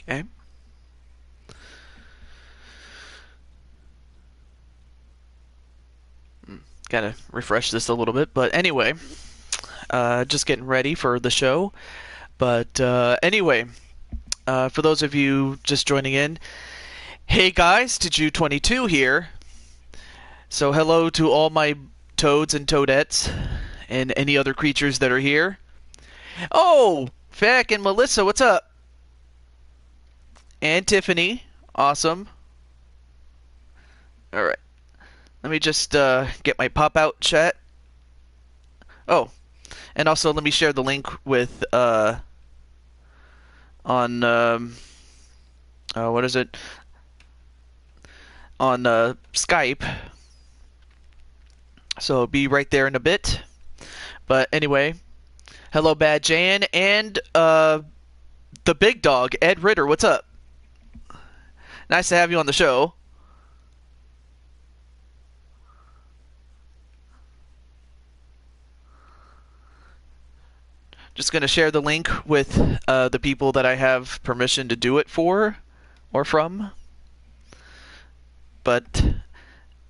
Okay. Gotta refresh this a little bit. But anyway, just getting ready for the show. But anyway, for those of you just joining in, hey guys, Tiju22 here. So hello to all my toads and toadettes and any other creatures that are here. Oh, Feck and Melissa, what's up? And Tiffany, awesome. All right, let me just get my pop out chat. Oh, and also let me share the link with on what is it on Skype. So it'll be right there in a bit. But anyway, hello Bad Jan and the big dog Ed Ritter. What's up? Nice to have you on the show. Just going to share the link with the people that I have permission to do it for or from. But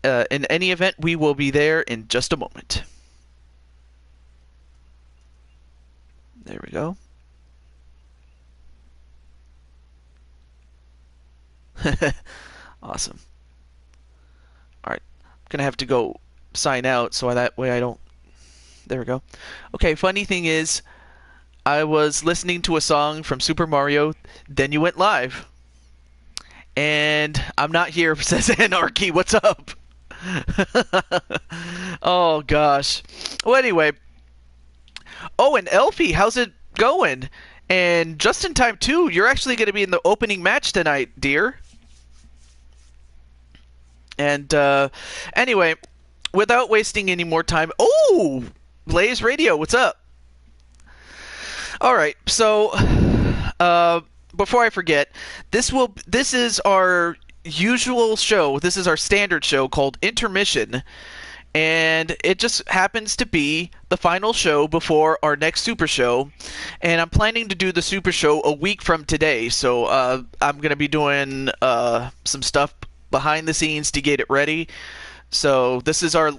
in any event, we will be there in just a moment. There we go. Awesome. Alright. I'm going to have to go sign out so that way I don't... There we go. Okay, funny thing is, I was listening to a song from Super Mario, then you went live. And I'm not here, says Anarchy. What's up? Oh, gosh. Well, anyway. Oh, and Elfie, how's it going? And just in time, too, you're actually going to be in the opening match tonight, dear. And anyway, without wasting any more time... Oh! Blaze Radio, what's up? All right, so before I forget, this is our usual show. This is our standard show called Intermission, and it just happens to be the final show before our next Super Show. And I'm planning to do the Super Show a week from today, so I'm gonna be doing some stuff behind the scenes to get it ready. So this is our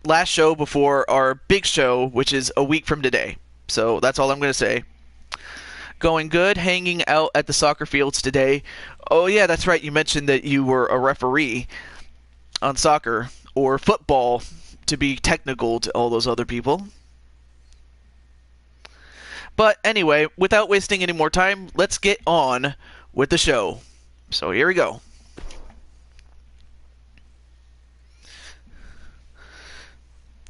last show before our big show, which is a week from today. So that's all I'm going to say. Going good, hanging out at the soccer fields today. Oh yeah, that's right, you mentioned that you were a referee on soccer, or football, to be technical to all those other people. But anyway, without wasting any more time, let's get on with the show. So here we go.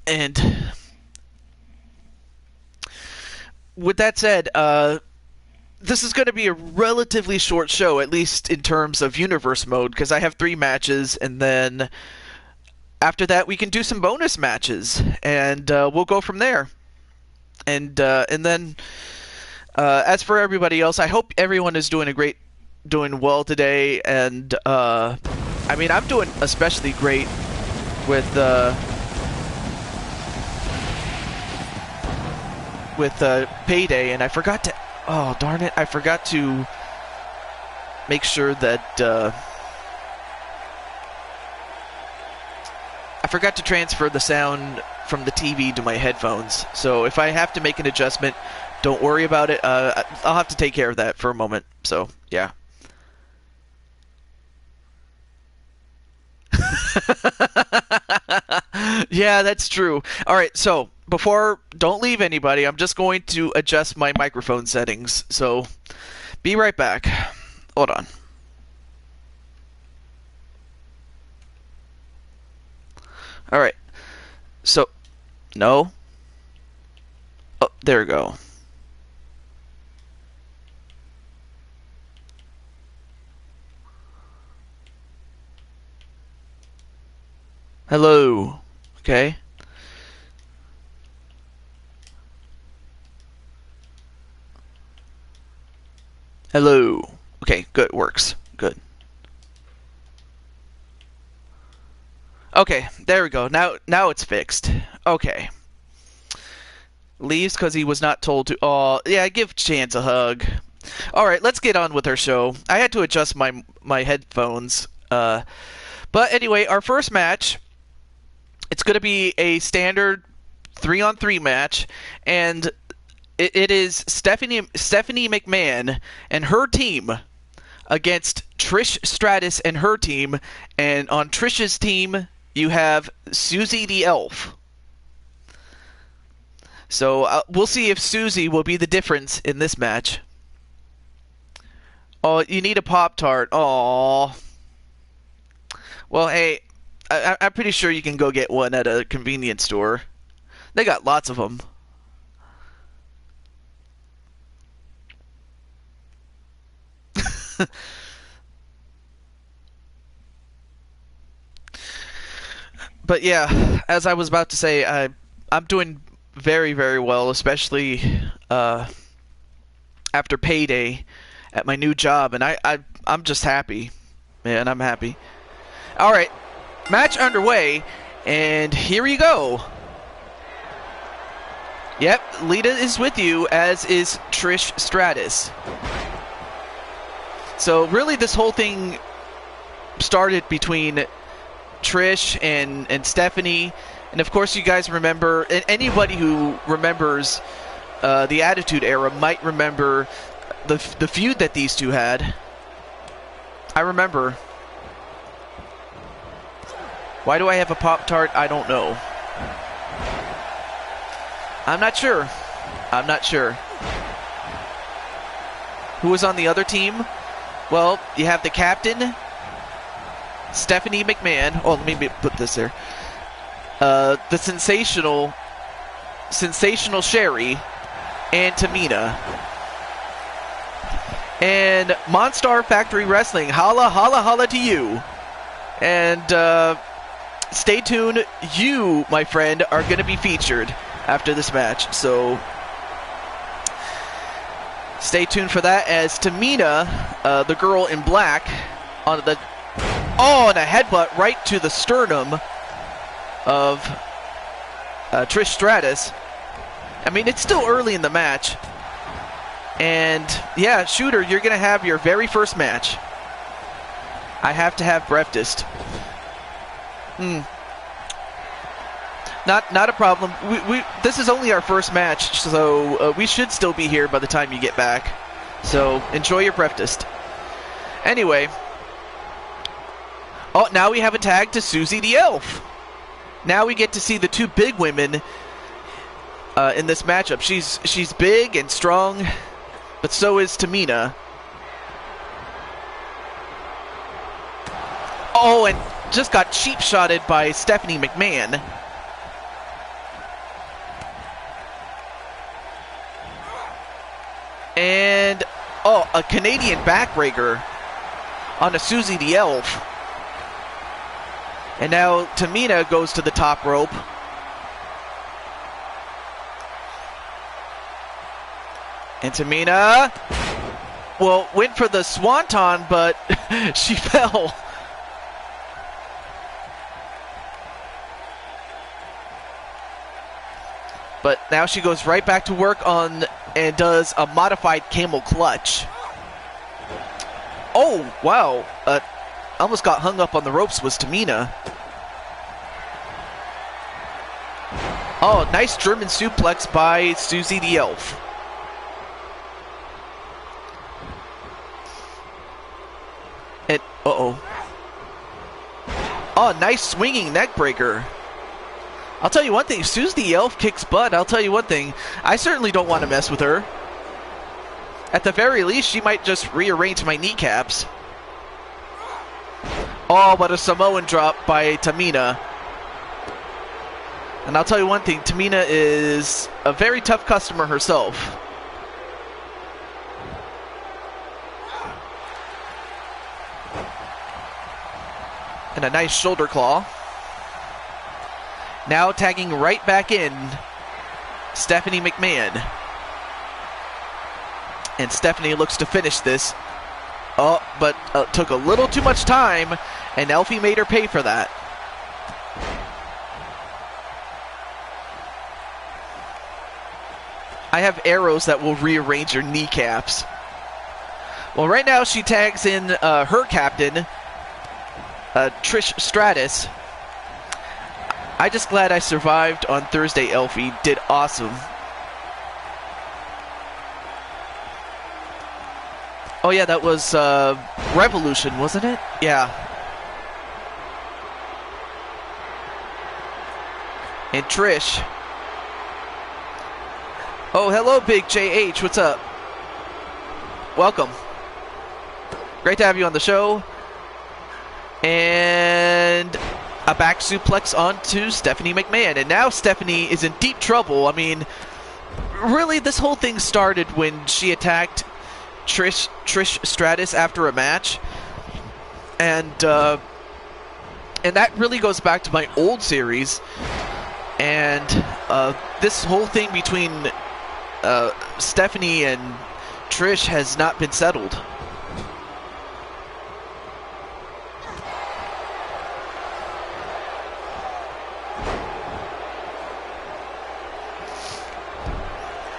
And with that said, this is going to be a relatively short show, at least in terms of universe mode, because I have 3 matches, and then after that we can do some bonus matches, and we'll go from there. And then as for everybody else, I hope everyone is doing well today, and I mean, I'm doing especially great with payday, and I forgot to... Oh, darn it. I forgot to make sure that... I forgot to transfer the sound from the TV to my headphones. So if I have to make an adjustment, don't worry about it. I'll have to take care of that for a moment. So, yeah. Yeah, that's true. All right, so don't leave anybody. I'm just going to adjust my microphone settings. So be right back. Hold on. All right. So, no. Oh, there we go. Hello. Okay. Hello. Okay, good. Works. Good. Okay, there we go. Now it's fixed. Okay. Leaves because he was not told to... Oh, yeah, give Chance a hug. All right, let's get on with our show. I had to adjust my headphones. But anyway, our first match, it's going to be a standard 3-on-3 match, and it is Stephanie McMahon and her team against Trish Stratus and her team, and on Trish's team you have Susie the Elf. So we'll see if Susie will be the difference in this match. Oh, you need a Pop-Tart. Aww. Well, hey, I'm pretty sure you can go get one at a convenience store. They got lots of them. But yeah, as I was about to say, I'm doing very, very well, especially after payday at my new job, and I'm just happy. Man, I'm happy. All right, match underway, and here we go. Yep, Lita is with you, as is Trish Stratus. So really this whole thing started between Trish and Stephanie, and of course you guys remember, and anybody who remembers the Attitude Era might remember the feud that these two had. I remember. Why do I have a Pop-Tart? I don't know. I'm not sure. I'm not sure. Who was on the other team? Well, you have the captain, Stephanie McMahon. Oh, let me put this there. The sensational Sherry, and Tamina. And Monstar Factory Wrestling, holla, holla, holla to you. And stay tuned. You, my friend, are going to be featured after this match. So stay tuned for that, as Tamina, the girl in black, on the... Oh, and a headbutt right to the sternum of Trish Stratus. I mean, it's still early in the match. And, yeah, Shooter, you're going to have your very first match. I have to have breakfast. Not a problem. This is only our first match, so we should still be here by the time you get back. So, enjoy your breakfast. Anyway. Oh, now we have a tag to Susie the Elf. Now we get to see the two big women in this matchup. She's big and strong, but so is Tamina. Oh, and just got cheap-shotted by Stephanie McMahon. And, oh, a Canadian backbreaker on a Susie the Elf. And now Tamina goes to the top rope. And Tamina, well, went for the swanton, but she fell. But now she goes right back to work on and does a modified camel clutch. Oh, wow. Almost got hung up on the ropes was Tamina. Oh, nice German suplex by Susie the Elf. And, uh-oh. Oh, nice swinging neck breaker. I'll tell you one thing, Susie the Elf kicks butt. I'll tell you one thing, I certainly don't want to mess with her. At the very least, she might just rearrange my kneecaps. Oh, but a Samoan drop by Tamina. And I'll tell you one thing, Tamina is a very tough customer herself. And a nice shoulder claw. Now tagging right back in, Stephanie McMahon. And Stephanie looks to finish this. Oh, but took a little too much time, and Elfie made her pay for that. I have arrows that will rearrange your kneecaps. Well, right now she tags in her captain, Trish Stratus. I just glad I survived on Thursday, Elfie. Did awesome. Oh yeah, that was Revolution, wasn't it? Yeah. And Trish. Oh, hello, Big JH. What's up? Welcome. Great to have you on the show. And a back suplex onto Stephanie McMahon. And now Stephanie is in deep trouble. I mean, really, this whole thing started when she attacked Trish Stratus after a match. And that really goes back to my old series. And this whole thing between Stephanie and Trish has not been settled.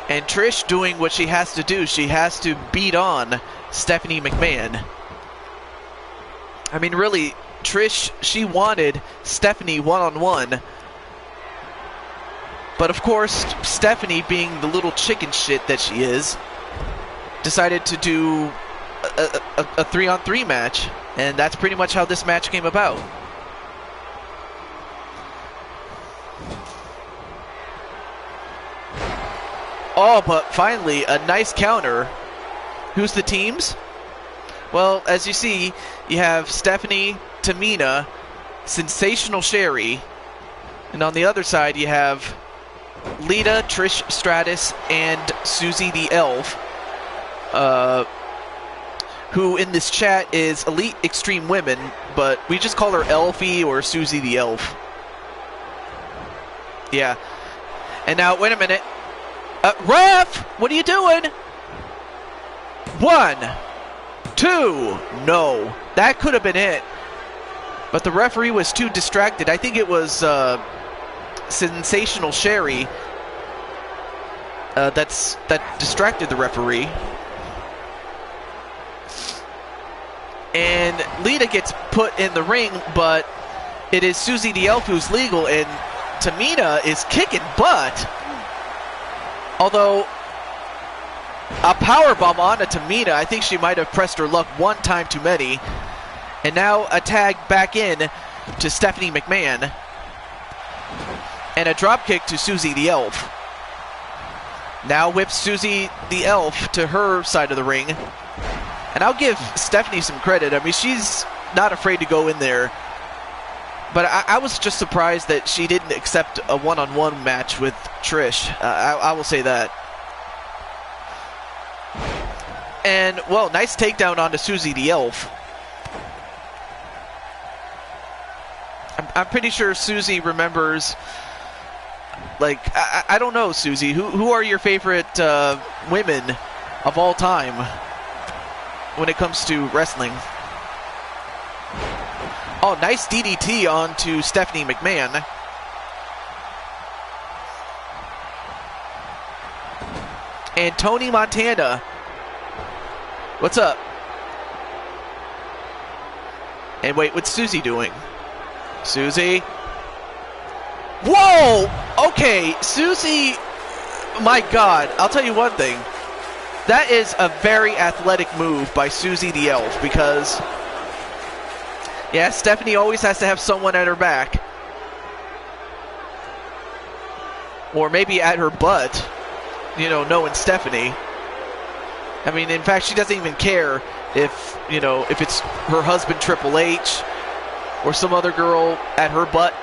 And Trish doing what she has to do. She has to beat on Stephanie McMahon. I mean, really, Trish, she wanted Stephanie one-on-one. But of course, Stephanie, being the little chicken shit that she is, decided to do a 3-on-3 match. And that's pretty much how this match came about. Oh, but finally, a nice counter. Who's the teams? Well, as you see, you have Stephanie, Tamina, Sensational Sherry, and on the other side you have Lita, Trish Stratus, and Susie the Elf, who in this chat is Elite Extreme Women, but we just call her Elfie or Susie the Elf. Yeah. And now, wait a minute. Ref, what are you doing? 1, 2, no. That could have been it. But the referee was too distracted. I think it was Sensational Sherry that distracted the referee. And Lita gets put in the ring, but it is Susie the Elf who's legal, and Tamina is kicking butt. Although, a powerbomb onto Tamina, I think she might have pressed her luck one time too many. And now a tag back in to Stephanie McMahon. And a dropkick to Susie the Elf. Now whips Susie the Elf to her side of the ring. And I'll give Stephanie some credit. I mean, she's not afraid to go in there. But I was just surprised that she didn't accept a one-on-one match with Trish. I will say that. And, well, nice takedown onto Susie the Elf. I'm pretty sure Susie remembers, like, I don't know, Susie. Who are your favorite women of all time when it comes to wrestling? Oh, nice DDT onto Stephanie McMahon. And Tony Montana. What's up? And wait, what's Susie doing? Susie? Whoa! Okay, Susie, my God, I'll tell you one thing. That is a very athletic move by Susie the Elf, because yeah, Stephanie always has to have someone at her back. Or maybe at her butt, you know, knowing Stephanie. I mean, in fact, she doesn't even care if, you know, if it's her husband Triple H or some other girl at her butt.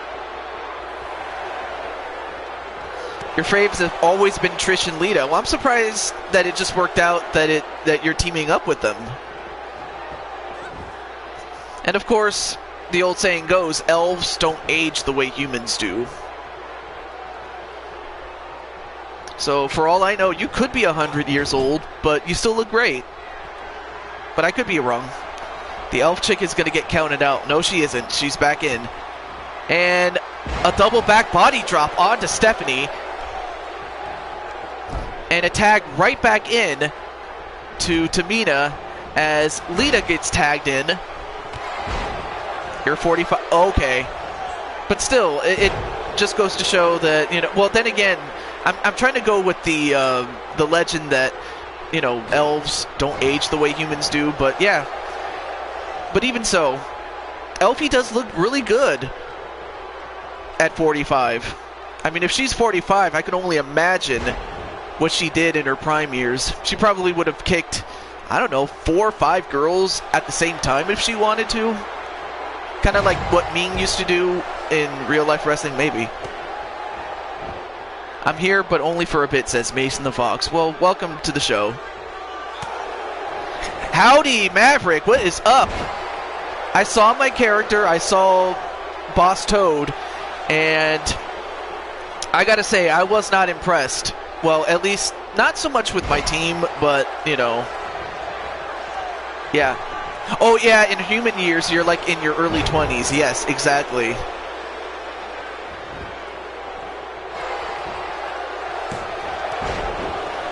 Your faves have always been Trish and Lita. Well, I'm surprised that it just worked out that you're teaming up with them. And of course, the old saying goes, elves don't age the way humans do. So for all I know, you could be 100 years old, but you still look great. But I could be wrong. The elf chick is going to get counted out. No, she isn't. She's back in. And a double back body drop onto Stephanie. And a tag right back in to Tamina as Lita gets tagged in. You're 45. Okay. But still, it just goes to show that, you know, well, then again, I'm trying to go with the legend that, you know, elves don't age the way humans do, but yeah. But even so, Elfie does look really good at 45. I mean, if she's 45, I can only imagine what she did in her prime years. She probably would have kicked, I don't know, 4 or 5 girls at the same time if she wanted to. Kind of like what Ming used to do in real-life wrestling, maybe. I'm here, but only for a bit, says Mason the Fox. Well, welcome to the show. Howdy, Maverick. What is up? I saw my character. I saw Boss Toad, and I gotta say, I was not impressed. Well, at least not so much with my team, but, you know. Yeah. Oh, yeah, in human years, you're like in your early 20s. Yes, exactly.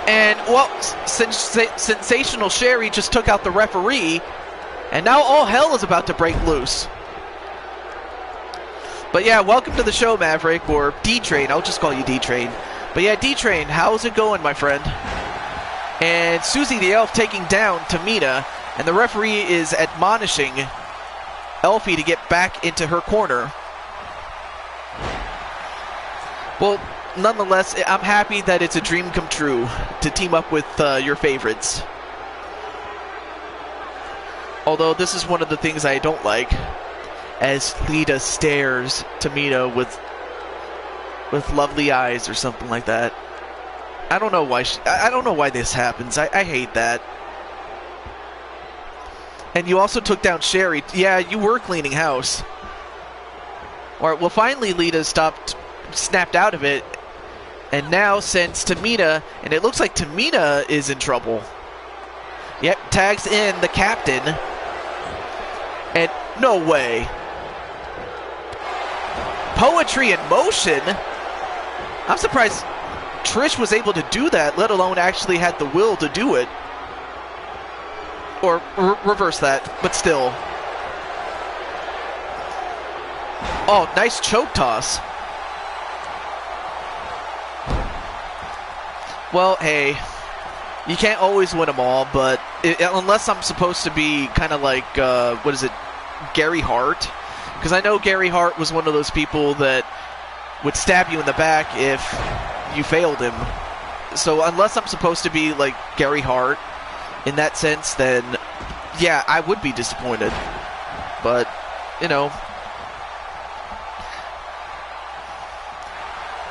And, well, Sensational Sherry just took out the referee, and now all hell is about to break loose. But yeah, welcome to the show, Maverick, or D-Train. I'll just call you D-Train. But yeah, D-Train, how's it going, my friend? And Susie the Elf taking down Tamina, and the referee is admonishing Elfie to get back into her corner. Well, nonetheless, I'm happy that it's a dream come true to team up with your favorites. Although this is one of the things I don't like, as Lita stares Tamina with lovely eyes or something like that. I don't know why I don't know why this happens. I hate that. And you also took down Sherry. Yeah, you were cleaning house. Alright, well, finally Lita snapped out of it, and now sends Tamina, and it looks like Tamina is in trouble. Yep, tags in the captain. And no way. Poetry in motion? I'm surprised Trish was able to do that, let alone actually had the will to do it. Or reverse that, but still. Oh, nice choke toss. Well, hey, you can't always win them all, but unless I'm supposed to be kind of like, what is it, Gary Hart? Because I know Gary Hart was one of those people that would stab you in the back if you failed him. So unless I'm supposed to be like Gary Hart in that sense, then yeah, I would be disappointed. But, you know.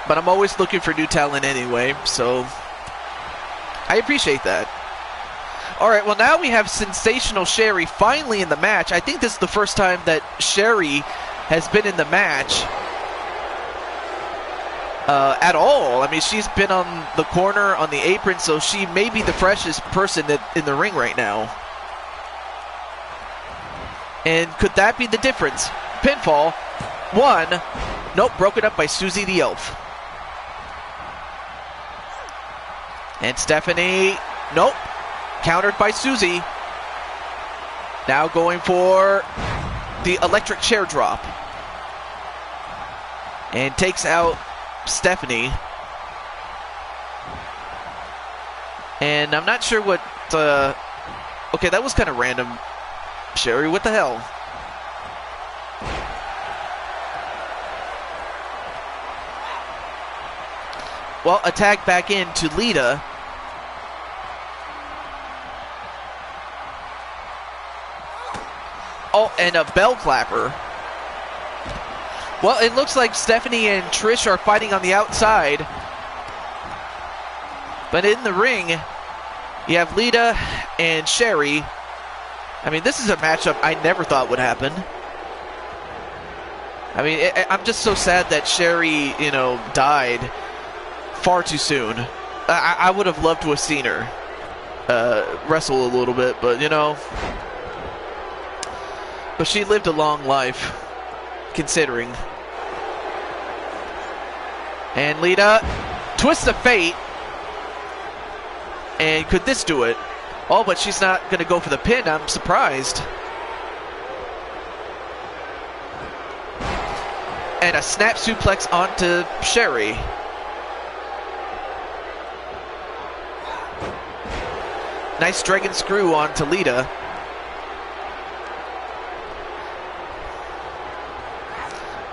But I'm always looking for new talent anyway, so I appreciate that. Alright, well now we have Sensational Sherry finally in the match. I think this is the first time that Sherry has been in the match at all. I mean, she's been on the corner, on the apron, so she may be the freshest person in the ring right now. And could that be the difference? Pinfall. 1. Nope, broken up by Susie the Elf. And Stephanie. Nope. Countered by Susie. Now going for the electric chair drop. And takes out Stephanie. And I'm not sure what... okay, that was kind of random. Sherry, what the hell? Well, a tag back in to Lita. Oh, and a bell clapper. Well, it looks like Stephanie and Trish are fighting on the outside. But in the ring, you have Lita and Sherry. I mean, this is a matchup I never thought would happen. I mean, I'm just so sad that Sherry, you know, died far too soon. I would have loved to have seen her wrestle a little bit, but, you know. But she lived a long life, considering. And Lita, twist of fate. And could this do it? Oh, but she's not going to go for the pin. I'm surprised. And a snap suplex onto Sherry. Nice dragon screw onto Lita.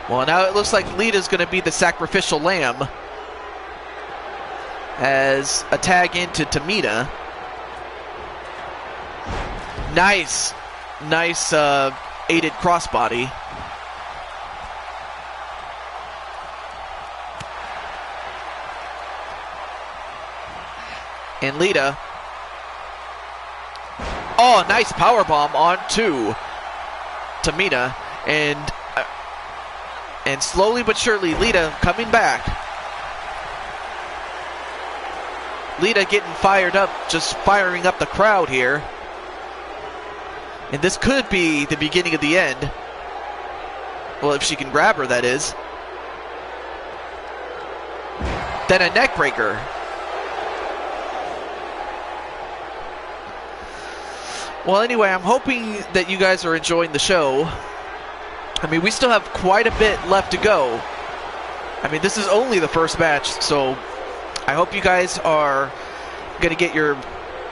Well, now it looks like Lita's going to be the sacrificial lamb as a tag into Tamina. Nice aided crossbody. And Lita. Oh, nice powerbomb onto Tamina. And slowly but surely, Lita coming back. Lita getting fired up, just firing up the crowd here. And this could be the beginning of the end. Well, if she can grab her, that is. Then a neck breaker. Well, anyway, I'm hoping that you guys are enjoying the show. I mean, we still have quite a bit left to go. I mean, this is only the first match, so I hope you guys are going to get your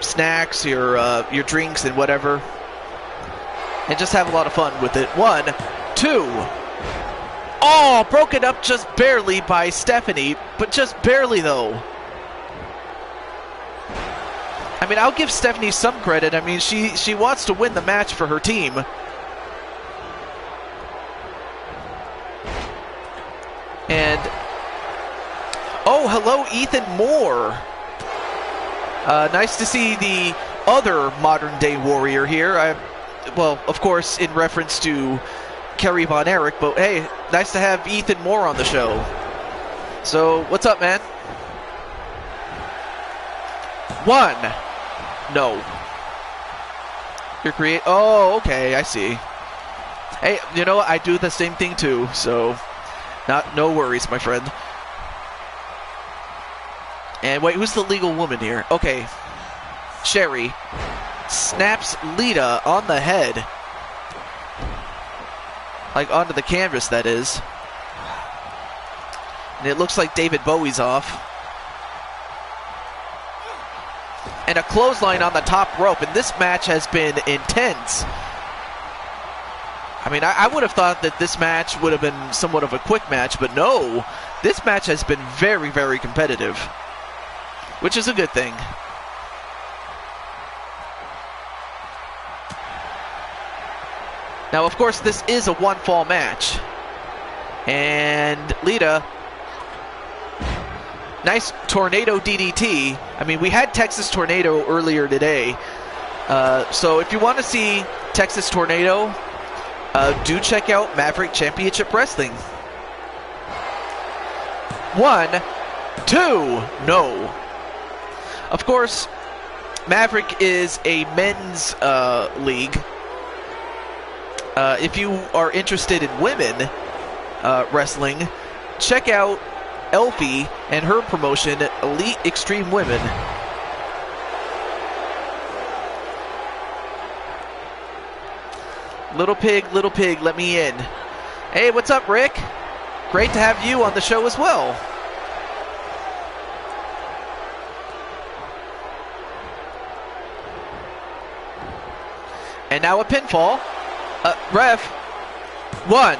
snacks, your drinks, and whatever, and just have a lot of fun with it. 1, 2. Oh, broken up just barely by Stephanie, but just barely, though. I mean, I'll give Stephanie some credit. I mean, she wants to win the match for her team. And, oh, hello, Ethan Moore. Nice to see the other modern-day warrior here. Well, of course, in reference to Kerry Von Erich, but hey, nice to have Ethan Moore on the show. So, what's up, man? 1. No. You're oh, okay, I see. Hey, you know what? I do the same thing too, so no worries, my friend. And wait, who's the legal woman here? Okay. Sherry snaps Lita on the head. Like onto the canvas, that is. And it looks like David Bowie's off. And a clothesline on the top rope, and this match has been intense. I mean, I would have thought that this match would have been somewhat of a quick match, but no. This match has been very, very competitive, which is a good thing. Now, of course, this is a one-fall match. And Lita, nice tornado DDT. I mean, we had Texas Tornado earlier today. So if you want to see Texas Tornado, do check out Maverick Championship Wrestling. 1, 2, no. Of course, Maverick is a men's league. If you are interested in women wrestling, check out Elfie and her promotion, Elite Extreme Women. Little pig, let me in. Hey, what's up, Rick? Great to have you on the show as well. And now a pinfall. Ref. 1,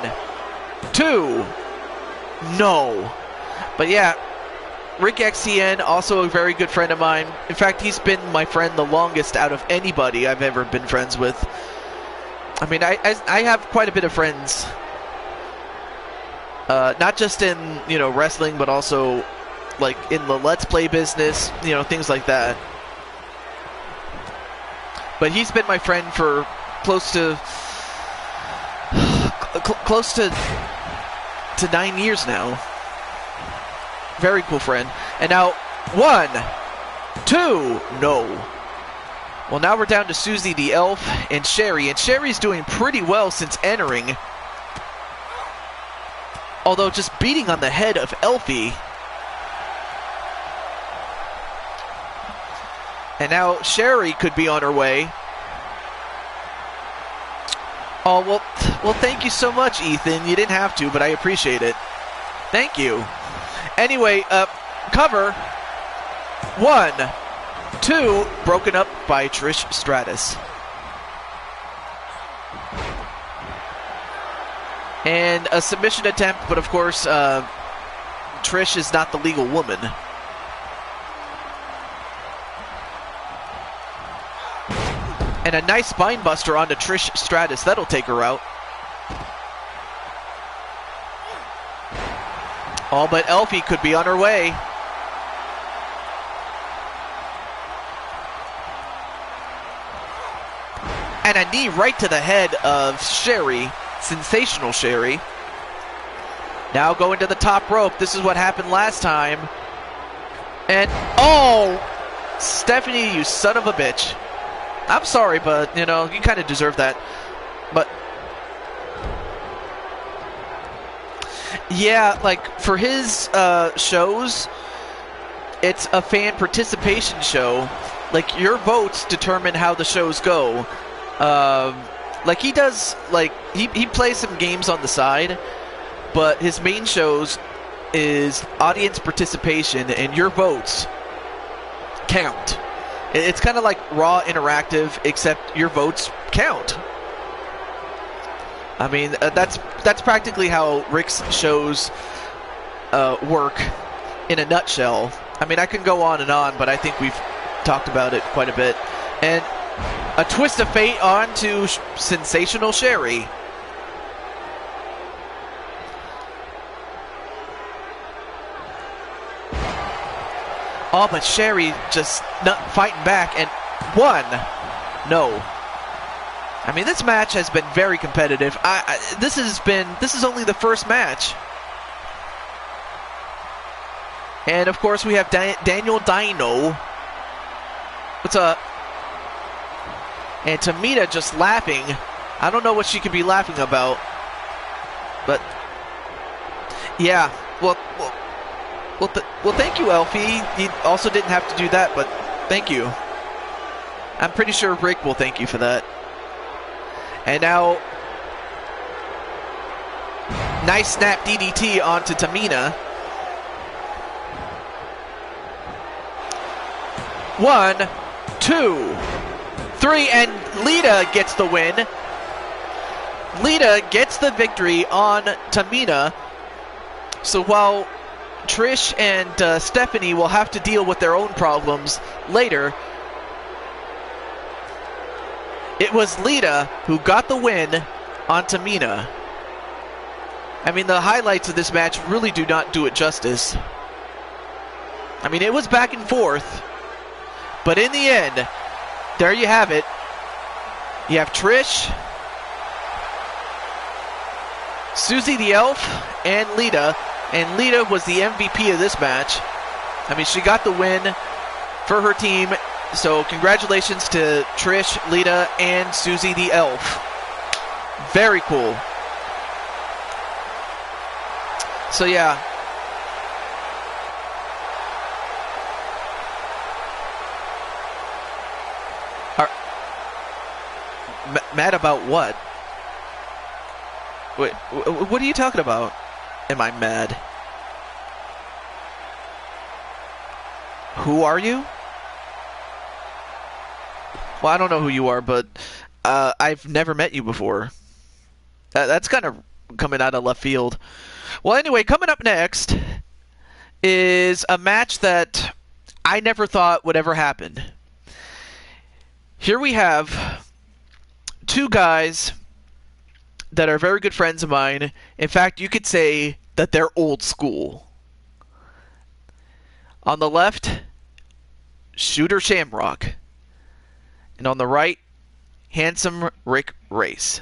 2. No. But yeah, Rick XCN, also a very good friend of mine. In fact, he's been my friend the longest out of anybody I've ever been friends with. I mean, I have quite a bit of friends. Not just in, wrestling, but also, like, in the Let's Play business, things like that. But he's been my friend for close to 9 years now. Very cool friend. And now, 1, 2, no. Well, now we're down to Susie the Elf and Sherry. And Sherry's doing pretty well since entering. Although just beating on the head of Elfie. And now Sherry could be on her way. Oh, well, thank you so much, Ethan. You didn't have to, but I appreciate it. Thank you. Anyway, cover. 1, 2, broken up by Trish Stratus. And a submission attempt, but of course, Trish is not the legal woman. And a nice spine buster onto Trish Stratus. That'll take her out. Oh, but Elfie could be on her way. And a knee right to the head of Sherry. Sensational Sherry. Now going to the top rope. This is what happened last time. And, oh! Stephanie, you son of a bitch. I'm sorry, but, you know, you kind of deserve that. But, yeah, like, for his shows, it's a fan participation show. Like, your votes determine how the shows go. Like, he does, like, he plays some games on the side, but his main shows is audience participation, and your votes count. It's kind of like Raw Interactive, except your votes count. I mean, that's practically how Rick's shows work in a nutshell. I mean, I can go on and on, but I think we've talked about it quite a bit. And a twist of fate onto Sensational Sherry. Oh, but Sherry just not fighting back, and one. No. I mean, this match has been very competitive. This is only the first match. And of course we have Daniel Dino. What's up? And Tamina just laughing. I don't know what she could be laughing about. But yeah, well, thank you, Elfie. You also didn't have to do that, but thank you. I'm pretty sure Rick will thank you for that. And now, nice snap DDT onto Tamina. 1, 2, 3, and Lita gets the win. Lita gets the victory on Tamina. So while Trish and Stephanie will have to deal with their own problems later, it was Lita who got the win on Tamina. I mean, the highlights of this match really do not do it justice. I mean, it was back and forth, but in the end, there you have it. You have Trish, Susie the Elf, and Lita was the MVP of this match. I mean, she got the win for her team. So congratulations to Trish, Lita, and Susie the Elf. Very cool. So yeah. Mad about what? Wait, what are you talking about? Am I mad? Who are you? Well, I don't know who you are, but I've never met you before. That's kind of coming out of left field. Well, anyway, coming up next is a match that I never thought would ever happen. Here we have two guys that are very good friends of mine. In fact, you could say that they're old school. On the left, Shooter Shamrock. And on the right, handsome Rick Race.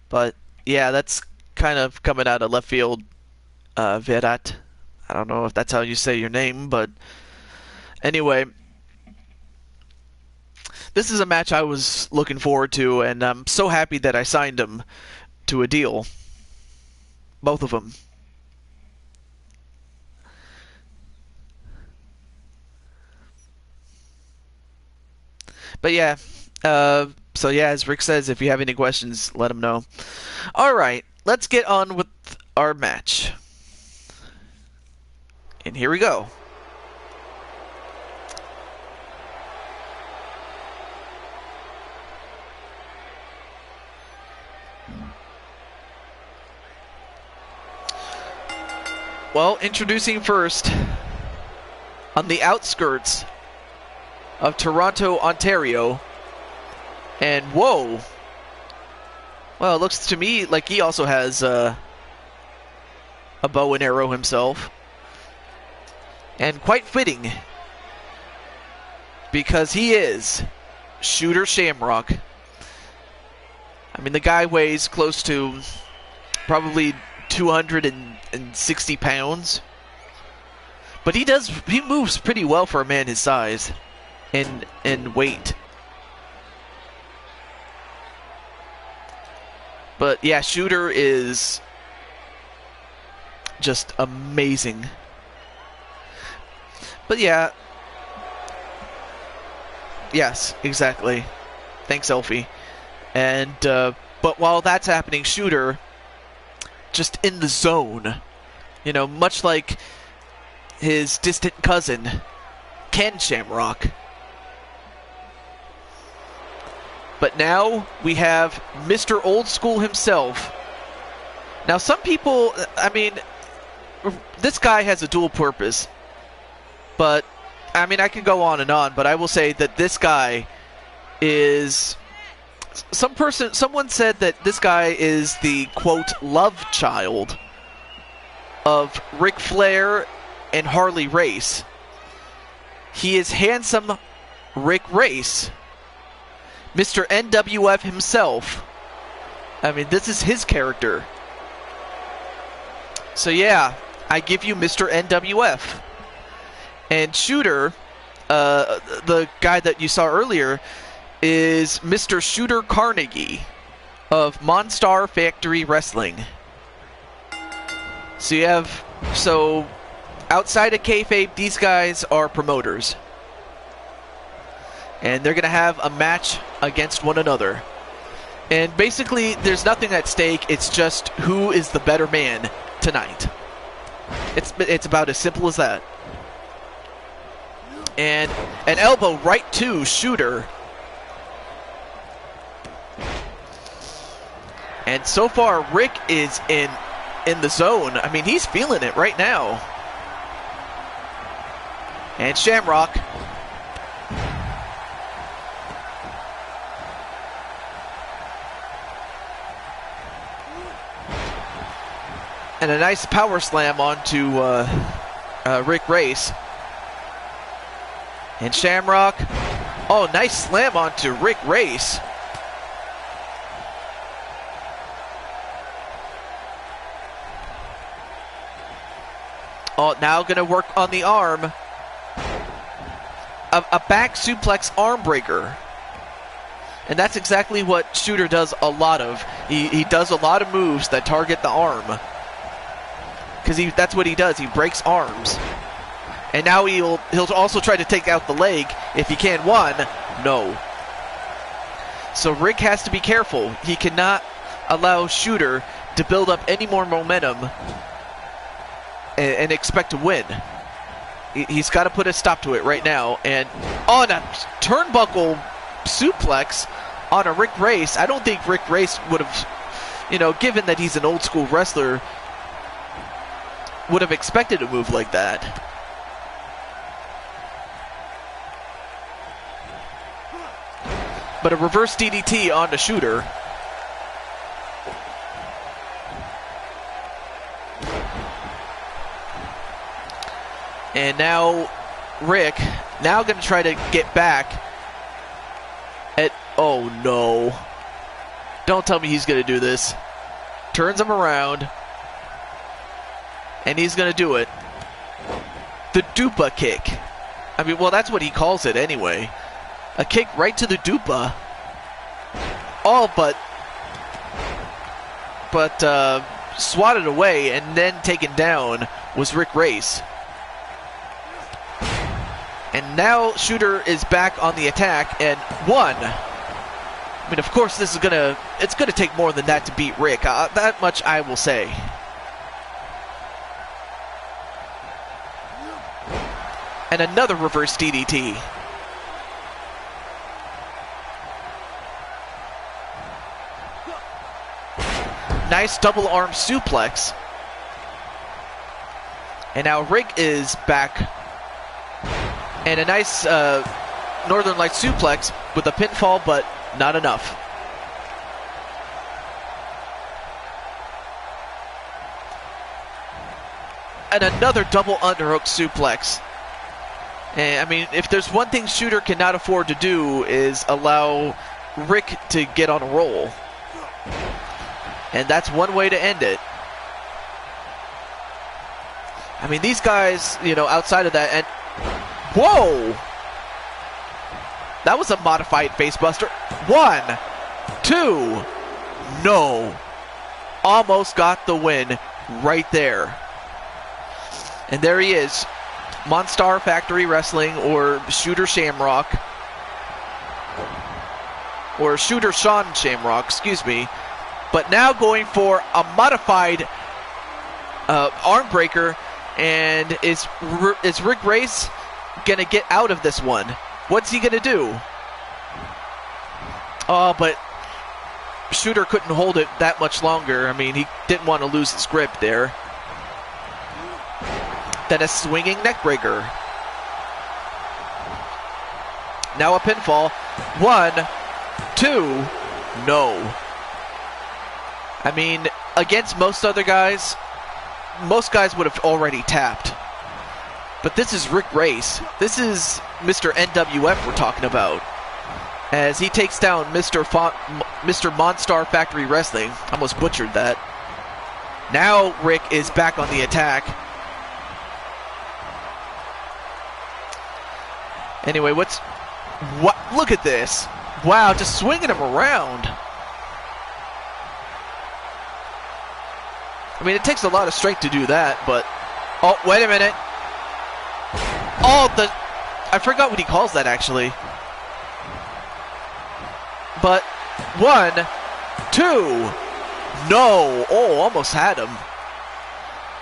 But yeah, that's kind of coming out of left field. Virat. I don't know if that's how you say your name, but anyway, this is a match I was looking forward to, and I'm so happy that I signed him. to a deal. Both of them. But yeah, so yeah, as Rick says, if you have any questions, let him know. Alright, let's get on with our match. And here we go. Well, introducing first, on the outskirts of Toronto, Ontario, and whoa, well, it looks to me like he also has a bow and arrow himself, and quite fitting, because he is Shooter Shamrock. I mean, the guy weighs close to probably 260 pounds, but he moves pretty well for a man his size and weight. But yeah, Shooter is just amazing. But yeah, yes, exactly. Thanks, Elfie. And but while that's happening, Shooter just in the zone, you know, much like his distant cousin, Ken Shamrock. But now we have Mr. Old School himself. Now some people, I mean, this guy has a dual purpose. But, I mean, I can go on and on, but I will say that this guy is... Someone said that this guy is the, quote, love child of Ric Flair and Harley Race. He is handsome Rick Race, Mr. NWF himself. I mean, this is his character. So yeah, I give you Mr. NWF. And Shooter, the guy that you saw earlier, is Mr. Shooter Carnegie of Monstar Factory Wrestling. So outside of kayfabe, these guys are promoters. And they're going to have a match against one another. And basically, there's nothing at stake. It's just who is the better man tonight. It's about as simple as that. And an elbow right to Shooter. And so far, Rick is in the zone. I mean, he's feeling it right now. And Shamrock. And a nice power slam onto Rick Race. And Shamrock. Oh, nice slam onto Rick Race. Oh, now going to work on the arm. A back suplex arm breaker. And that's exactly what Shooter does a lot of. He does a lot of moves that target the arm. Because that's what he does. He breaks arms. And now he'll also try to take out the leg if he can. One, no. So Rick has to be careful. He cannot allow Shooter to build up any more momentum and expect to win. He's got to put a stop to it right now. And on a turnbuckle suplex on a Rick Race, I don't think Rick Race would have, given that he's an old school wrestler, would have expected a move like that. But a reverse DDT on the Shooter. And now Rick, now going to try to get back at, oh no. Don't tell me he's going to do this. Turns him around. And he's going to do it. The Dupa kick. I mean, well, that's what he calls it anyway. A kick right to the Dupa. Oh, but but swatted away and then taken down was Rick Race. And now Shooter is back on the attack, and one. I mean, of course, it's gonna take more than that to beat Rick. That much I will say. And another reverse DDT. Nice double arm suplex. And now Rick is back. And a nice Northern Light suplex with a pinfall, but not enough. And another double underhook suplex. And I mean, if there's one thing Shooter cannot afford to do is allow Rick to get on a roll. And that's one way to end it. I mean, these guys, you know, outside of that, and whoa! That was a modified facebuster. 1, 2, no. Almost got the win right there. And there he is. Monstar Factory Wrestling, or Shooter Shamrock. Or Shooter Sean Shamrock, excuse me. But now going for a modified arm breaker. And is Rick Race going to get out of this one? What's he going to do? Oh, but Shooter couldn't hold it that much longer. I mean, he didn't want to lose his grip there. Then a swinging neck breaker. Now a pinfall. 1, 2, no. I mean, against most other guys, most guys would have already tapped. But this is Rick Race. This is Mr. NWF we're talking about. As he takes down Mr. Monstar Factory Wrestling. Almost butchered that. Now Rick is back on the attack. Anyway, what? Look at this. Wow, just swinging him around. I mean, it takes a lot of strength to do that, but... Oh, wait a minute. Oh, I forgot what he calls that, actually. But 1, 2, no. Oh, almost had him.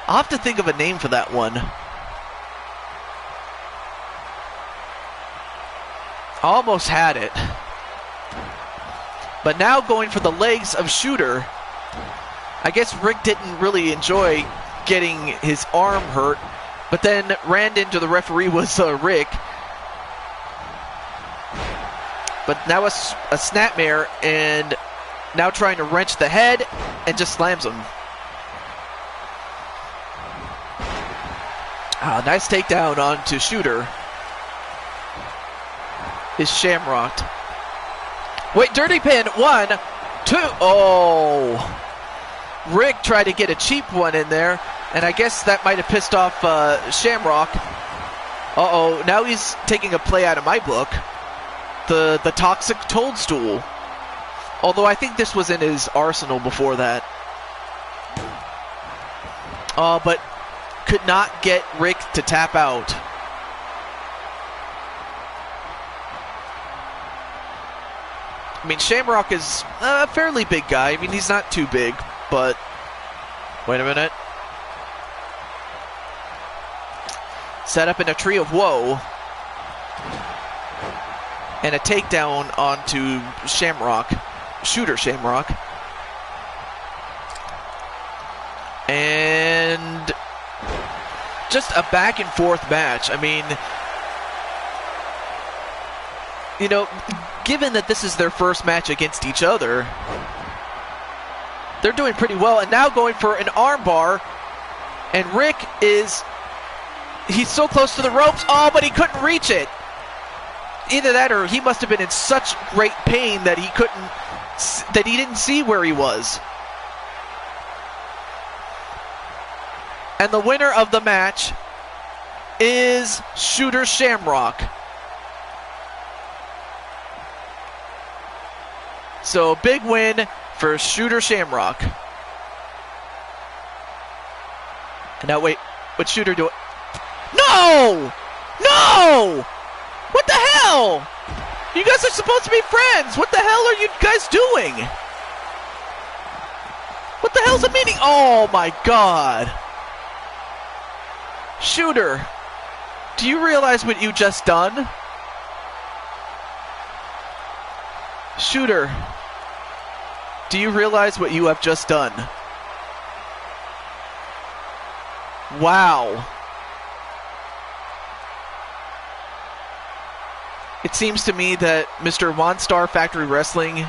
I'll have to think of a name for that one. Almost had it. But now going for the legs of Shooter. I guess Rick didn't really enjoy getting his arm hurt, but then ran into the referee was Rick. But now a snapmare, and now trying to wrench the head, and just slams him. Nice takedown onto Shooter. Is shamrocked. Wait, dirty pin. 1, 2. Oh. Rick tried to get a cheap one in there, and I guess that might have pissed off Shamrock. Uh-oh, now he's taking a play out of my book. The Toxic Toadstool. Although I think this was in his arsenal before that. But could not get Rick to tap out. I mean, Shamrock is a fairly big guy. I mean, he's not too big, but... Wait a minute. Set up in a tree of woe. And a takedown onto Shamrock. Shooter Shamrock. And... just a back and forth match. I mean... You know, given that this is their first match against each other, they're doing pretty well. And now going for an armbar. And Rick is... he's so close to the ropes. Oh, but he couldn't reach it. Either that or he must have been in such great pain that he couldn't... that he didn't see where he was. And the winner of the match is Shooter Shamrock. So, big win for Shooter Shamrock. Now wait, what's Shooter doing? No! No! What the hell? You guys are supposed to be friends. What the hell are you guys doing? What the hell's the meaning? Oh my God. Shooter, do you realize what you just done? Shooter, do you realize what you have just done? Wow. It seems to me that Mr. One Star Factory Wrestling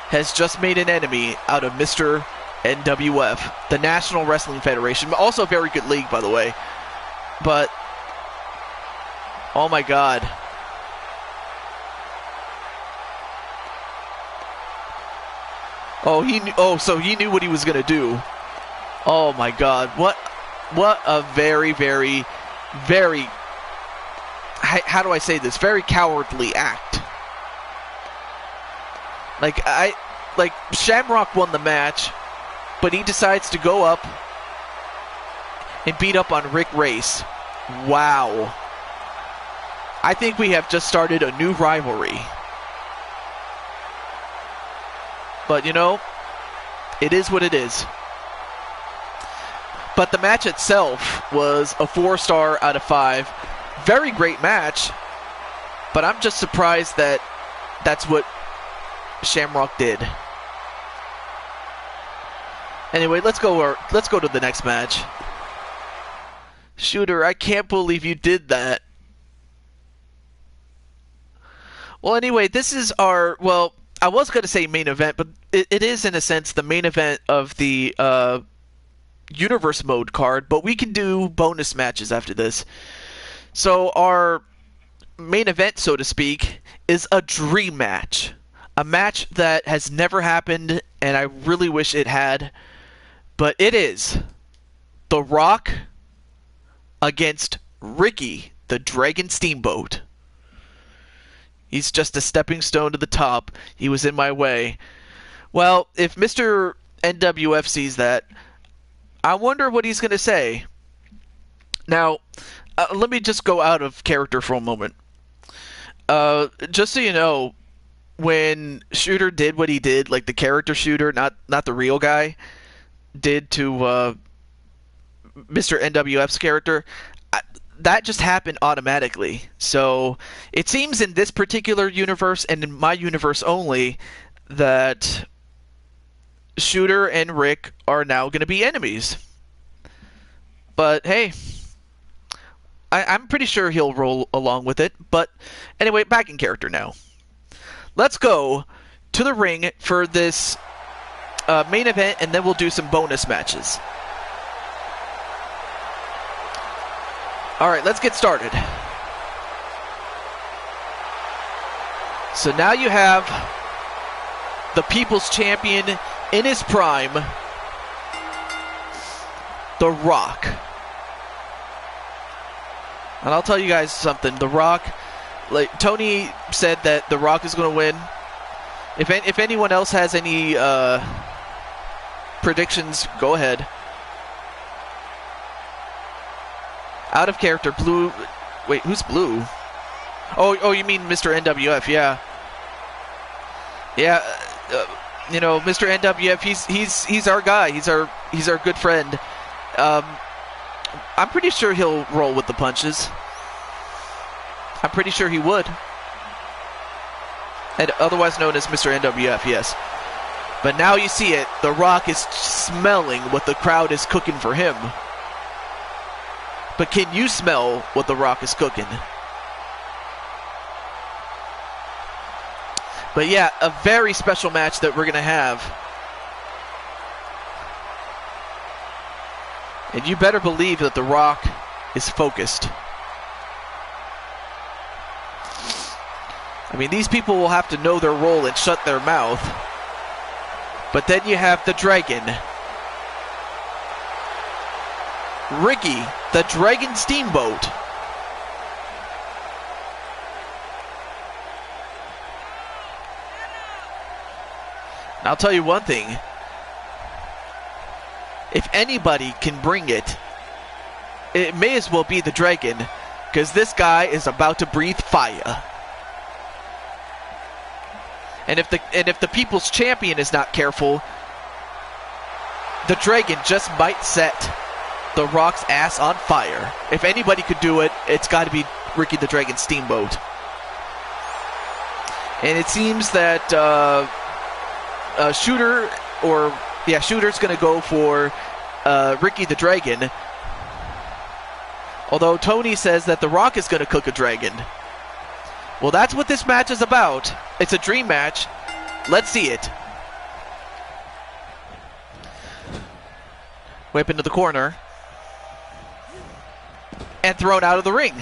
has just made an enemy out of Mr. NWF, the National Wrestling Federation. Also a very good league, by the way. But, oh my God. Oh, so he knew what he was going to do. Oh my God. What a very, very, very, how do I say this? Very cowardly act. Like Shamrock won the match, but he decides to go up and beat up on Rick Race. Wow. I think we have just started a new rivalry. But, you know, it is what it is. But the match itself was a 4-star out of 5. Very great match. But I'm just surprised that that's what Shamrock did. Anyway, let's go to the next match. Shooter, I can't believe you did that. Well, anyway, this is our, well, I was going to say main event, but it is, in a sense, the main event of the Universe Mode card, but we can do bonus matches after this. So our main event, so to speak, is a dream match. A match that has never happened, and I really wish it had. But it is The Rock against Ricky, the Dragon Steamboat. He's just a stepping stone to the top. He was in my way. Well, if Mr. NWF sees that, I wonder what he's going to say. Now, let me just go out of character for a moment. Just so you know, when Shooter did what he did, like the character Shooter, not the real guy, did to Mr. NWF's character, that just happened automatically. So it seems in this particular universe, and in my universe only, that Shooter and Rick are now going to be enemies. But hey, I'm pretty sure he'll roll along with it. But anyway, back in character now. Let's go to the ring for this main event, and then we'll do some bonus matches. Alright, let's get started. So now you have the People's Champion in his prime, The Rock. And I'll tell you guys something, The Rock, like Tony said that The Rock is going to win. If anyone else has any predictions, go ahead. Out of character, Blue. Wait, who's Blue? Oh, you mean Mr. NWF? Yeah. Yeah. You know, Mr. NWF. He's our guy. He's our good friend. I'm pretty sure he'll roll with the punches. I'm pretty sure he would. And otherwise known as Mr. NWF, yes. But now you see it. The Rock is smelling what the crowd is cooking for him. But can you smell what The Rock is cooking? But yeah, a very special match that we're going to have. And you better believe that The Rock is focused. I mean, these people will have to know their role and shut their mouth. But then you have the Dragon. Ricky, the Dragon Steamboat. And I'll tell you one thing. if anybody can bring it, it may as well be the Dragon, because this guy is about to breathe fire. And if the People's Champion is not careful, the Dragon just might set The Rock's ass on fire. If anybody could do it, it's got to be Ricky the Dragon Steamboat. And it seems that Shooter's going to go for Ricky the Dragon. Although Tony says that The Rock is going to cook a dragon. Well, that's what this match is about. It's a dream match. Let's see it. Whip into the corner. And thrown out of the ring.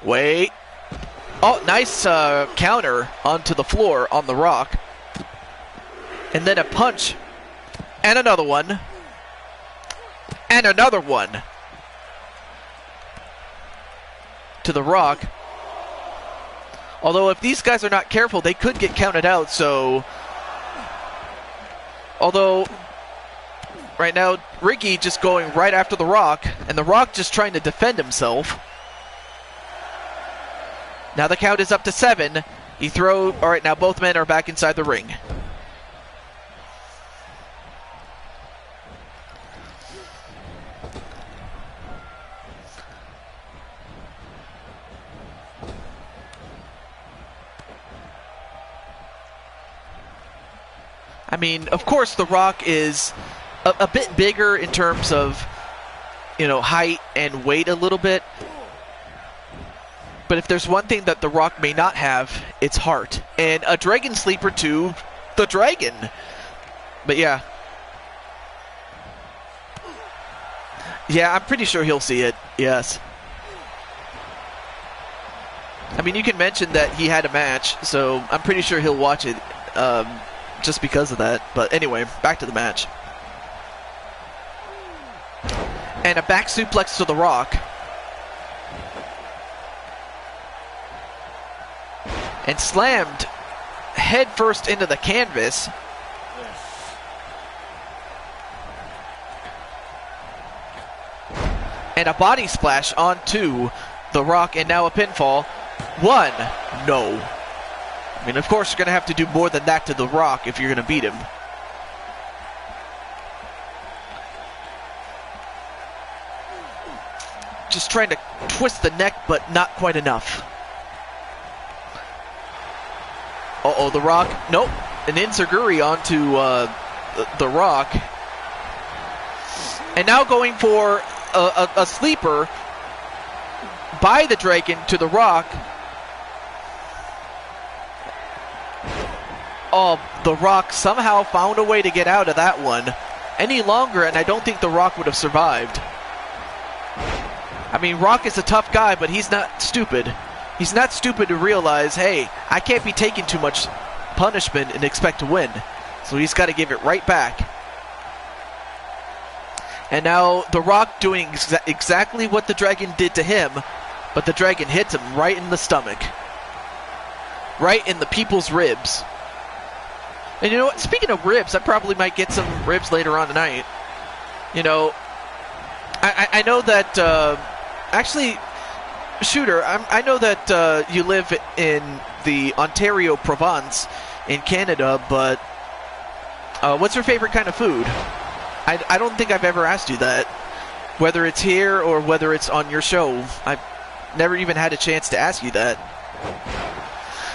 Wait. Oh, nice counter onto the floor on The Rock. And then a punch. And another one. And another one. To The Rock. Although if these guys are not careful, they could get counted out, so... Although, right now, Ricky just going right after The Rock, and The Rock just trying to defend himself. Now the count is up to 7. Alright, now both men are back inside the ring. I mean, of course, The Rock is a bit bigger in terms of, height and weight a little bit. But if there's one thing that The Rock may not have, it's heart. And a Dragon Sleeper to the Dragon. But yeah. Yeah, I'm pretty sure he'll see it. Yes. I mean, you can mention that he had a match, so I'm pretty sure he'll watch it. Just because of that. But anyway, back to the match. And a back suplex to The Rock. And slammed head first into the canvas. And a body splash onto The Rock, and now a pinfall. 1. No. I mean, of course, you're going to have to do more than that to The Rock if you're going to beat him. Just trying to twist the neck, but not quite enough. Uh-oh, The Rock. Nope. An enziguri onto The Rock. And now going for a sleeper by the Dragon to The Rock. Oh, The Rock somehow found a way to get out of that one. Any longer, and I don't think The Rock would have survived. I mean, Rock is a tough guy, but he's not stupid. He's not stupid to realize, hey, I can't be taking too much punishment and expect to win. So he's got to give it right back. And now The Rock doing exactly what the Dragon did to him, but the Dragon hits him right in the stomach. Right in the people's ribs. And you know what? Speaking of ribs, I probably might get some ribs later on tonight. I know that... actually, Shooter, I know that you live in the Ontario province in Canada, but what's your favorite kind of food? I don't think I've ever asked you that. Whether it's here or whether it's on your show. I've never even had a chance to ask you that.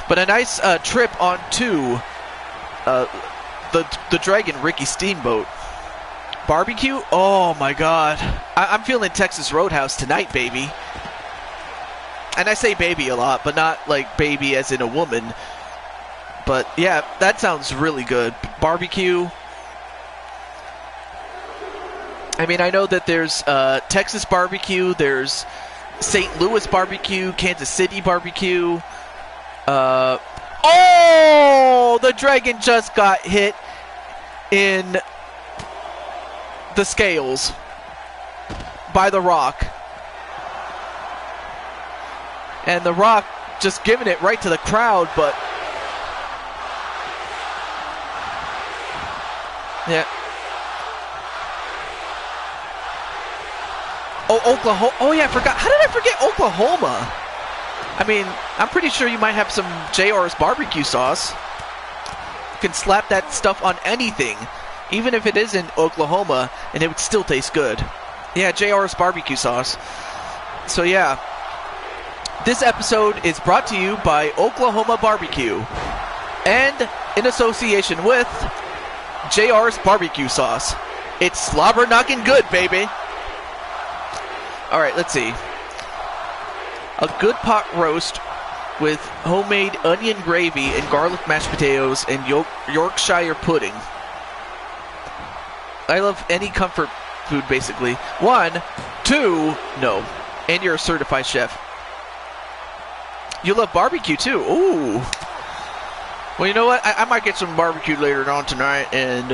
But a nice trip onto... the Dragon Ricky Steamboat. Barbecue? Oh my god. I'm feeling Texas Roadhouse tonight, baby. And I say baby a lot, but not like baby as in a woman. But yeah, that sounds really good. Barbecue. I mean, I know that there's Texas barbecue, there's St. Louis barbecue, Kansas City barbecue. Oh! The Dragon just got hit in the scales by The Rock. And The Rock just giving it right to the crowd, but yeah. Oh, Oklahoma. Oh, yeah, I forgot. How did I forget Oklahoma? I mean, I'm pretty sure you might have some JR's barbecue sauce. You can slap that stuff on anything, even if it is in Oklahoma, and it would still taste good. Yeah, JR's barbecue sauce. So, yeah. This episode is brought to you by Oklahoma Barbecue and in association with JR's barbecue sauce. It's slobber knocking good, baby. All right, let's see. A good pot roast with homemade onion gravy and garlic mashed potatoes and Yorkshire pudding. I love any comfort food, basically. 1, 2, no. And you're a certified chef. You love barbecue, too. Ooh. Well, you know what? I might get some barbecue later on tonight, and,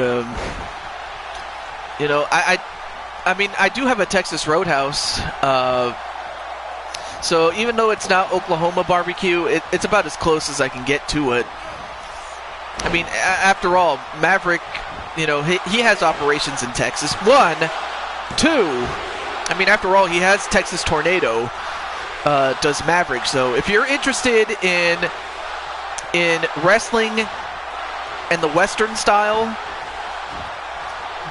you know, I mean, I do have a Texas Roadhouse, so even though it's not Oklahoma barbecue, it's about as close as I can get to it. I mean, after all, Maverick, you know, he has operations in Texas. 1, 2, I mean, after all, he has Texas Tornado, does Maverick. So if you're interested in wrestling and the Western style,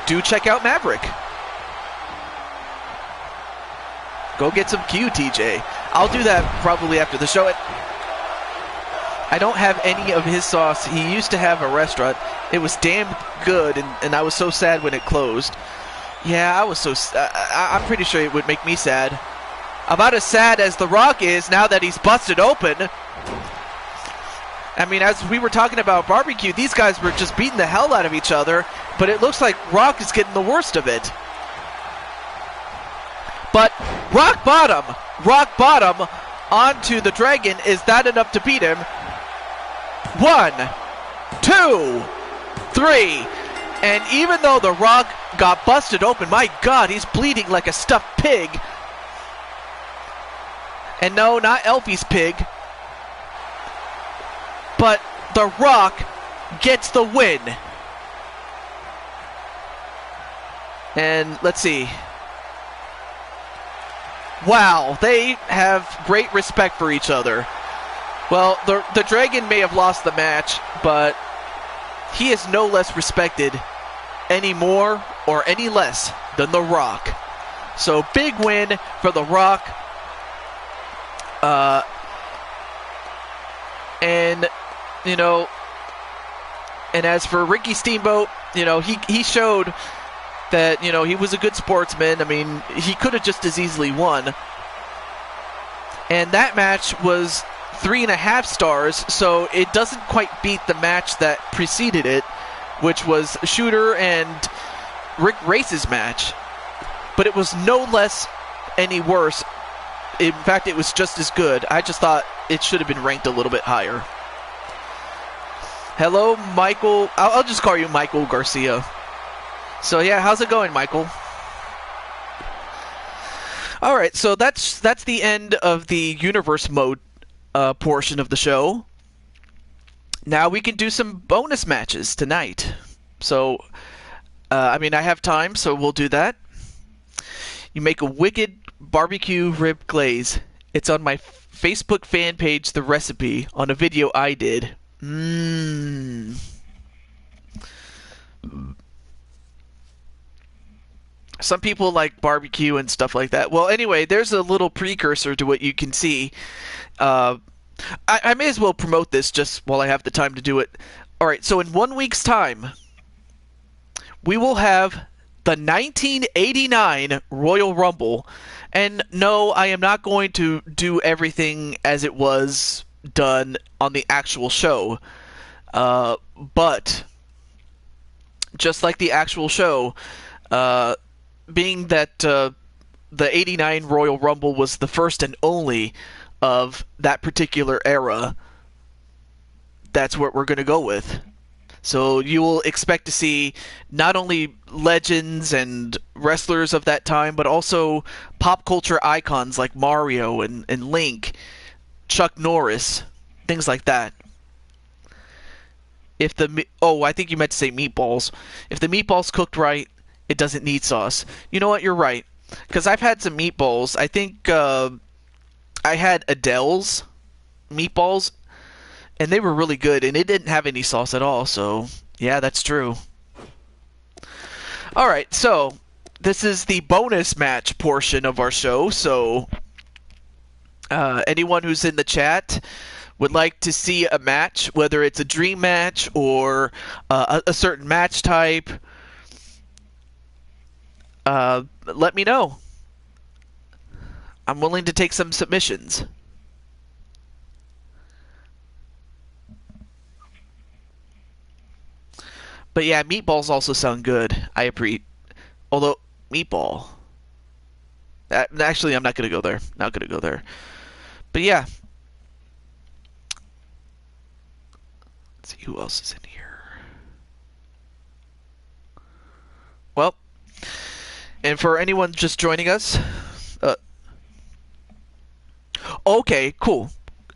do check out Maverick. Go get some Q, TJ. I'll do that probably after the show. I don't have any of his sauce. He used to have a restaurant. It was damn good, and I was so sad when it closed. Yeah, I was so... I'm pretty sure it would make me sad. About as sad as The Rock is now that he's busted open. I mean, as we were talking about barbecue, these guys were just beating the hell out of each other, but it looks like Rock is getting the worst of it. But rock bottom onto the Dragon. Is that enough to beat him? 1, 2, 3. And even though The Rock got busted open, my God, he's bleeding like a stuffed pig. And no, not Elfie's pig. But The Rock gets the win. And let's see. Wow, they have great respect for each other. Well, the Dragon may have lost the match, but he is no less respected any more or any less than The Rock. So big win for The Rock. And, you know, and as for Ricky Steamboat, you know, he showed that, you know, he was a good sportsman. I mean, he could have just as easily won. And that match was 3.5 stars, so it doesn't quite beat the match that preceded it, which was Shooter and Rick Race's match. But it was no less any worse. In fact, it was just as good. I just thought it should have been ranked a little bit higher. Hello, Michael. I'll just call you Michael Garcia. So yeah, how's it going, Michael? All right, so that's the end of the universe mode portion of the show. Now we can do some bonus matches tonight. So, I mean, I have time, so we'll do that. You make a wicked barbecue rib glaze. It's on my Facebook fan page, the recipe, on a video I did. Some people like barbecue and stuff like that. Well, anyway, there's a little precursor to what you can see. I may as well promote this just while I have the time to do it. All right, so in 1 week's time, we will have the 1989 Royal Rumble. And no, I am not going to do everything as it was done on the actual show. But just like the actual show, being that the 89 Royal Rumble was the first and only of that particular era, that's what we're going to go with. So you will expect to see not only legends and wrestlers of that time, but also pop culture icons like Mario and Link Chuck Norris, things like that. If the I think you meant to say meatballs. If the meatballs cooked right, it doesn't need sauce. You know what? You're right. Because I've had some meatballs. I think I had Adele's meatballs, and they were really good, and it didn't have any sauce at all. So yeah, that's true. All right, so this is the bonus match portion of our show. So anyone who's in the chat would like to see a match, whether it's a dream match or a certain match type, let me know. I'm willing to take some submissions. But yeah, meatballs also sound good. I appreciate. Although meatball. Actually, I'm not gonna go there. Not gonna go there. But yeah. Let's see who else is in here. Well, and for anyone just joining us, okay, cool.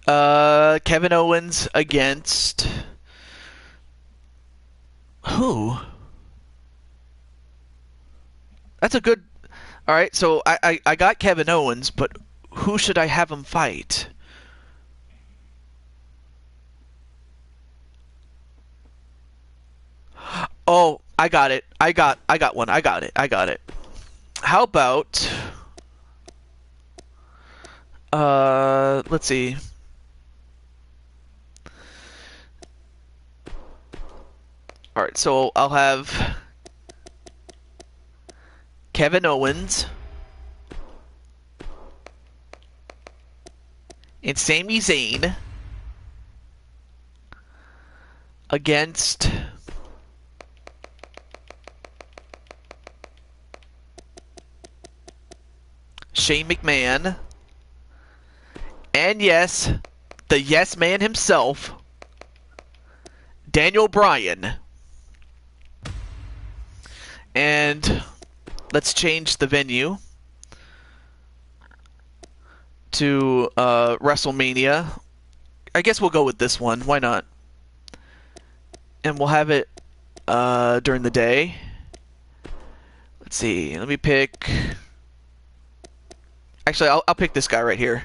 Kevin Owens against who? That's a good. All right, so I got Kevin Owens, but who should I have him fight? Oh, I got it. I got one. I got it. How about let's see. All right, so I'll have Kevin Owens and Sami Zayn against Shane McMahon, and yes, the yes man himself, Daniel Bryan. And let's change the venue to WrestleMania. I guess we'll go with this one. Why not? And we'll have it during the day. Let's see. Let me pick. Actually, I'll pick this guy right here.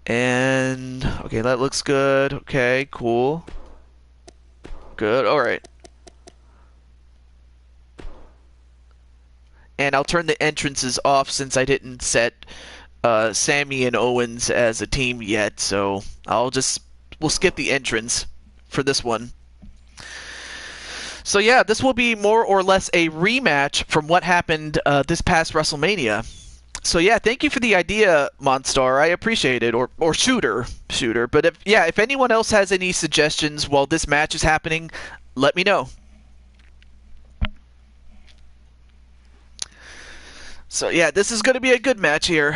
And okay, that looks good. Okay, cool. Good. All right. And I'll turn the entrances off since I didn't set Sammy and Owens as a team yet. So we'll skip the entrance for this one. So yeah, this will be more or less a rematch from what happened this past WrestleMania. So yeah, thank you for the idea, Monstar. I appreciate it. Or Shooter. But if anyone else has any suggestions while this match is happening, let me know. So yeah, this is going to be a good match here.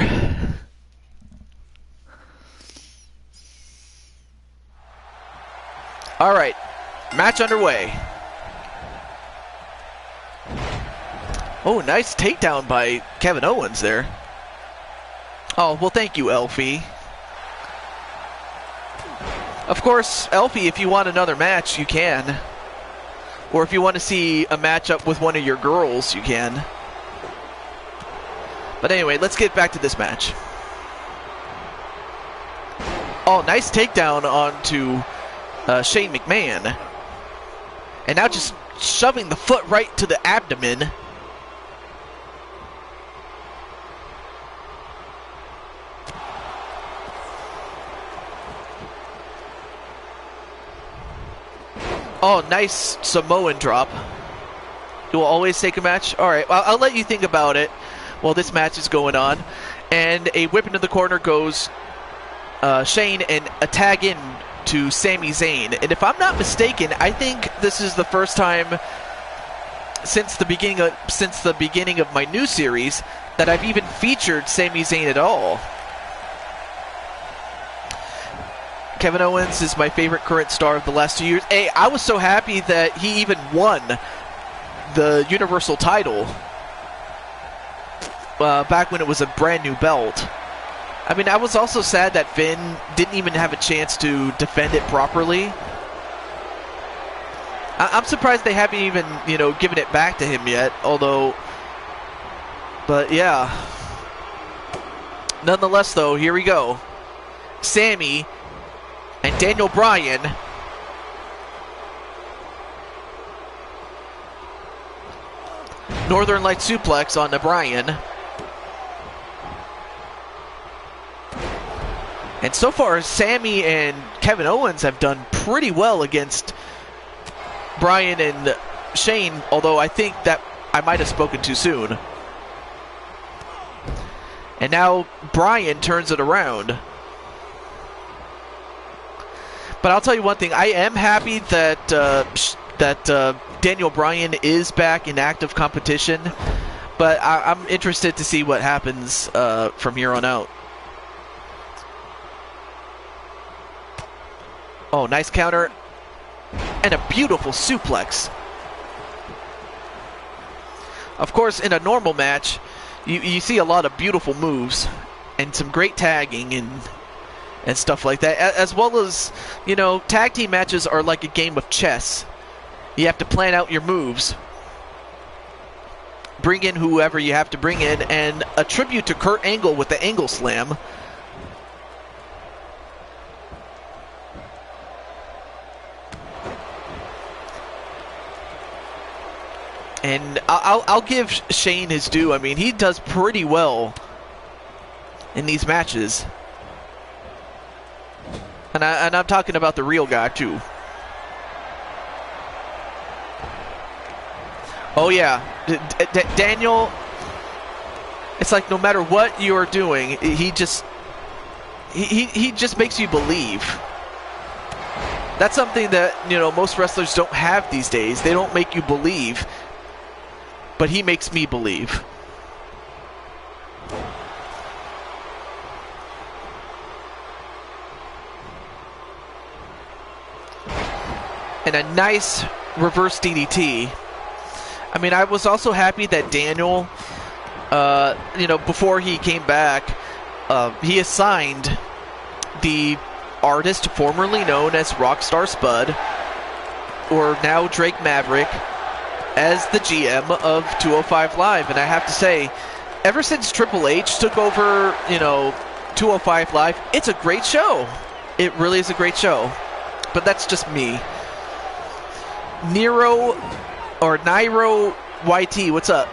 All right, match underway. Oh, nice takedown by Kevin Owens there. Oh, well, thank you, Elfie. Of course, Elfie, if you want another match, you can. Or if you want to see a matchup with one of your girls, you can. But anyway, let's get back to this match. Oh, nice takedown onto Shane McMahon. And now just shoving the foot right to the abdomen. Oh, nice Samoan drop. You will always take a match? Alright, well, I'll let you think about it while this match is going on. And a whip into the corner goes Shane and a tag in to Sami Zayn. And if I'm not mistaken, I think this is the first time since the beginning of my new series that I've even featured Sami Zayn at all. Kevin Owens is my favorite current star of the last 2 years. Hey, I was so happy that he even won the Universal title back when it was a brand new belt. I mean, I was also sad that Finn didn't even have a chance to defend it properly. I'm surprised they haven't even, given it back to him yet, although... But, yeah. Nonetheless, though, here we go. Sami and Daniel Bryan. Northern Light suplex on the Bryan. And so far, Sami and Kevin Owens have done pretty well against Bryan and Shane, although I think that I might have spoken too soon. And now Bryan turns it around. But I'll tell you one thing, I am happy that Daniel Bryan is back in active competition, but I'm interested to see what happens from here on out. Oh, nice counter. And a beautiful suplex. Of course, in a normal match, you see a lot of beautiful moves and some great tagging and stuff like that. As well as, tag team matches are like a game of chess. You have to plan out your moves. Bring in whoever you have to bring in, and a tribute to Kurt Angle with the Angle Slam. And I'll give Shane his due. I mean, he does pretty well in these matches. And I'm talking about the real guy, too. Oh, yeah. Daniel, it's like no matter what you're doing, he just makes you believe. That's something that, most wrestlers don't have these days. They don't make you believe. But he makes me believe. And a nice reverse DDT. I mean, I was also happy that Daniel, before he came back, he assigned the artist formerly known as Rockstar Spud, or now Drake Maverick, as the GM of 205 Live. And I have to say, ever since Triple H took over, 205 Live, it's a great show. It really is a great show. But that's just me. Nairo YT, what's up?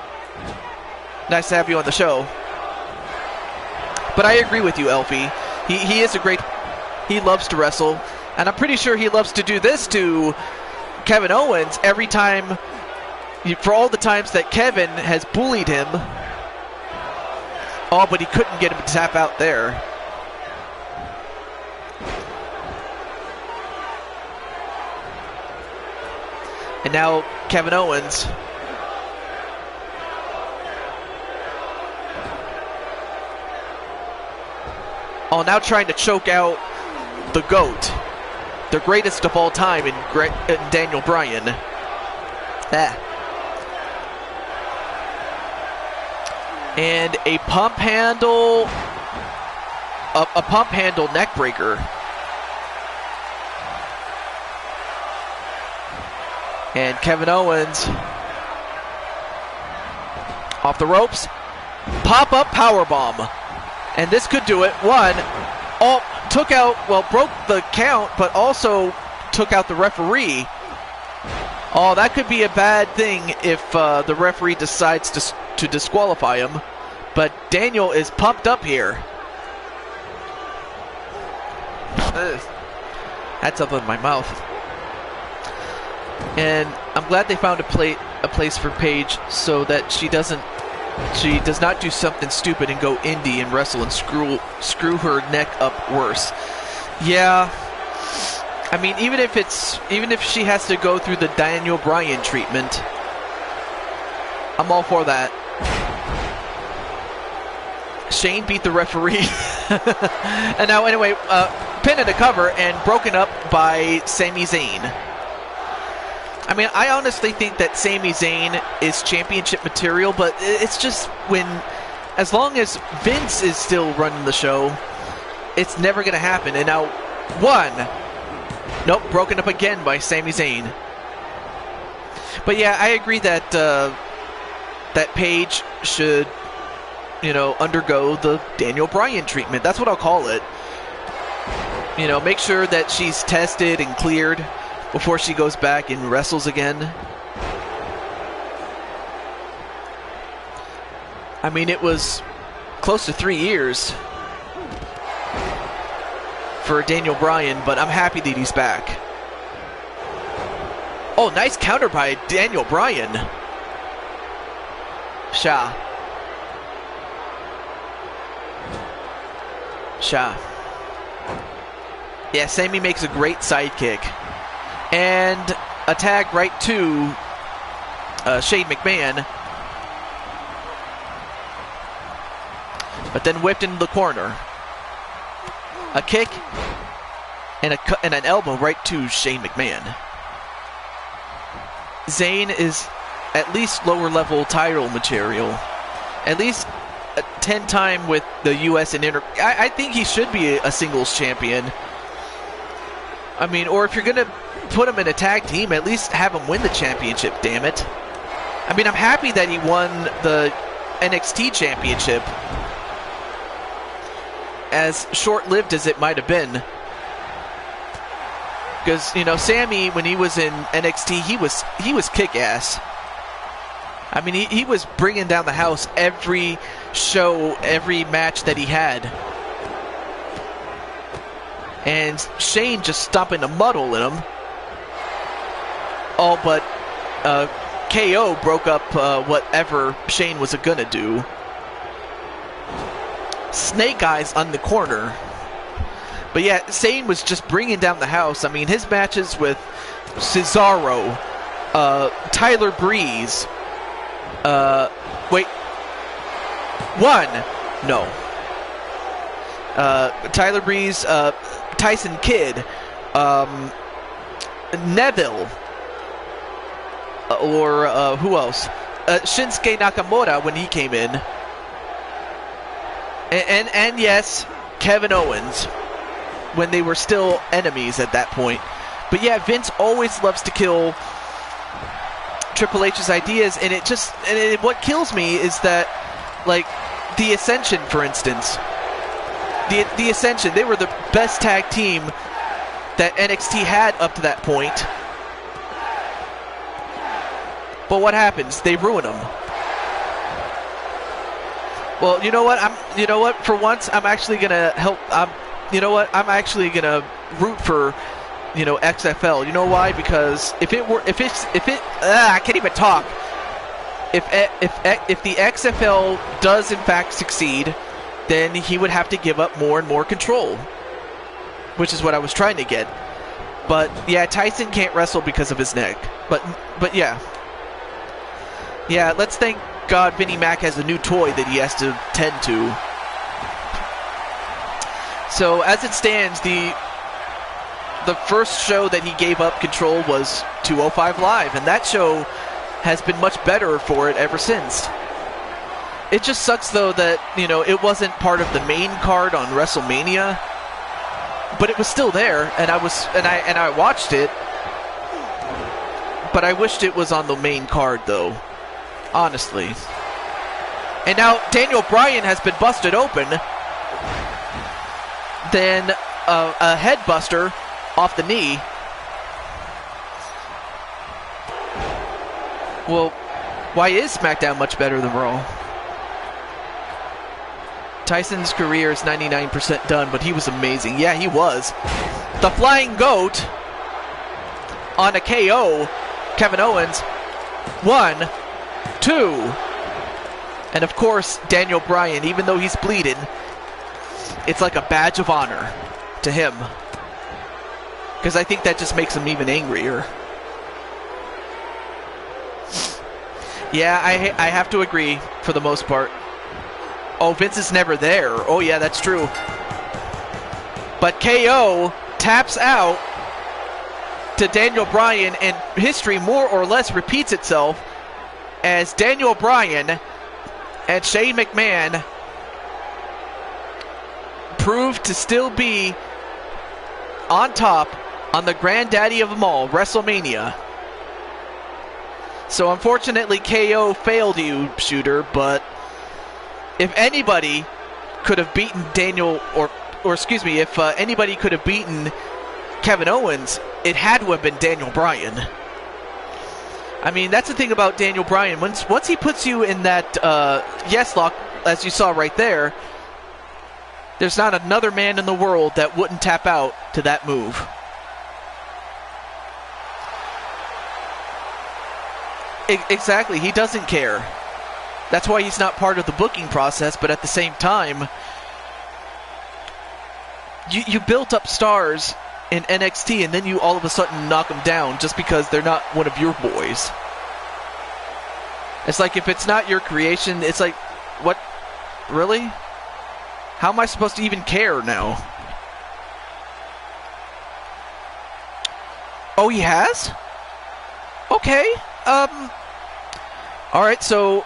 Nice to have you on the show. But I agree with you, Elfie. He is a great... He loves to wrestle. And I'm pretty sure he loves to do this to Kevin Owens every time... For all the times that Kevin has bullied him. Oh, but he couldn't get him to tap out there. And now Kevin Owens. Oh, now trying to choke out the GOAT. The greatest of all time in Daniel Bryan. And a pump handle, a pump handle neck breaker. And Kevin Owens off the ropes, pop up powerbomb, and this could do it. One, broke the count, but also took out the referee. Oh, that could be a bad thing if the referee decides to disqualify him. But Daniel is pumped up here. That's up in my mouth. And I'm glad they found a place for Paige so that she does not do something stupid and go indie and wrestle and screw her neck up worse. Yeah. I mean, even if she has to go through the Daniel Bryan treatment, I'm all for that. Shane beat the referee. And now, anyway, pinned in a cover and broken up by Sami Zayn. I mean, I honestly think that Sami Zayn is championship material, but it's just when as long as Vince is still running the show, it's never going to happen. And now, one. Nope, broken up again by Sami Zayn. But yeah, I agree that that Paige should, you know, undergo the Daniel Bryan treatment. That's what I'll call it. You know, make sure that she's tested and cleared before she goes back and wrestles again. I mean, it was close to 3 years for Daniel Bryan, but I'm happy that he's back. Oh, nice counter by Daniel Bryan. Sha. Yeah, Sami makes a great sidekick. And a tag right to Shane McMahon. But then whipped into the corner. A kick and an elbow right to Shane McMahon. Zayn is at least lower level title material. At least 10 time with the US and I think he should be a singles champion. I mean, or if you're going to put him in a tag team, at least have him win the championship, damn it. I mean, I'm happy that he won the NXT championship, as short-lived as it might have been. Because, you know, Sammy, when he was in NXT, he was kick-ass. I mean, he was bringing down the house every show, every match that he had. And Shane just stomping a muddle in him. Oh, but KO broke up whatever Shane was gonna do. Snake Eyes on the corner. But yeah, Zayn was just bringing down the house. I mean, his matches with Cesaro, Tyler Breeze, Tyler Breeze, Tyson Kidd, Neville, or who else? Shinsuke Nakamura when he came in. And yes, Kevin Owens, when they were still enemies at that point. But yeah, Vince always loves to kill Triple H's ideas, and what kills me is that, like, the Ascension, for instance. The Ascension, they were the best tag team that NXT had up to that point. But what happens? They ruin them. Well, you know what? For once, I'm actually gonna help. You know what? I'm actually gonna root for, you know, XFL. You know why? Because I can't even talk. If the XFL does in fact succeed, then he would have to give up more and more control, which is what I was trying to get. But yeah, Tyson can't wrestle because of his neck. But yeah. Let's thank God Vinnie Mac has a new toy that he has to tend to. So as it stands, the first show that he gave up control was 205 Live, and that show has been much better for it ever since. It just sucks though that, you know, it wasn't part of the main card on WrestleMania, but it was still there, and I watched it. But I wished it was on the main card though, honestly. And now Daniel Bryan has been busted open. Then a head buster off the knee. Well, why is SmackDown much better than Raw? Tyson's career is 99% done, but he was amazing. Yeah, he was. The Flying Goat on a KO. Kevin Owens. 1, 2. And of course, Daniel Bryan, even though he's bleeding, it's like a badge of honor to him. Because I think that just makes him even angrier. Yeah, I have to agree for the most part. Oh, Vince is never there. Oh yeah, that's true. But KO taps out to Daniel Bryan, and history more or less repeats itself as Daniel Bryan and Shane McMahon proved to still be on top on the granddaddy of them all, WrestleMania. So unfortunately, KO failed you, Shooter, but if anybody could have beaten Daniel, or excuse me, if anybody could have beaten Kevin Owens, it had to have been Daniel Bryan. I mean, that's the thing about Daniel Bryan. Once he puts you in that yes lock, as you saw right there, there's not another man in the world that wouldn't tap out to that move. Exactly. He doesn't care. That's why he's not part of the booking process, but at the same time, you built up stars in NXT, and then you all of a sudden knock them down just because they're not one of your boys. It's like, if it's not your creation, it's like, what? Really? How am I supposed to even care now? Oh, he has? Okay. Alright, so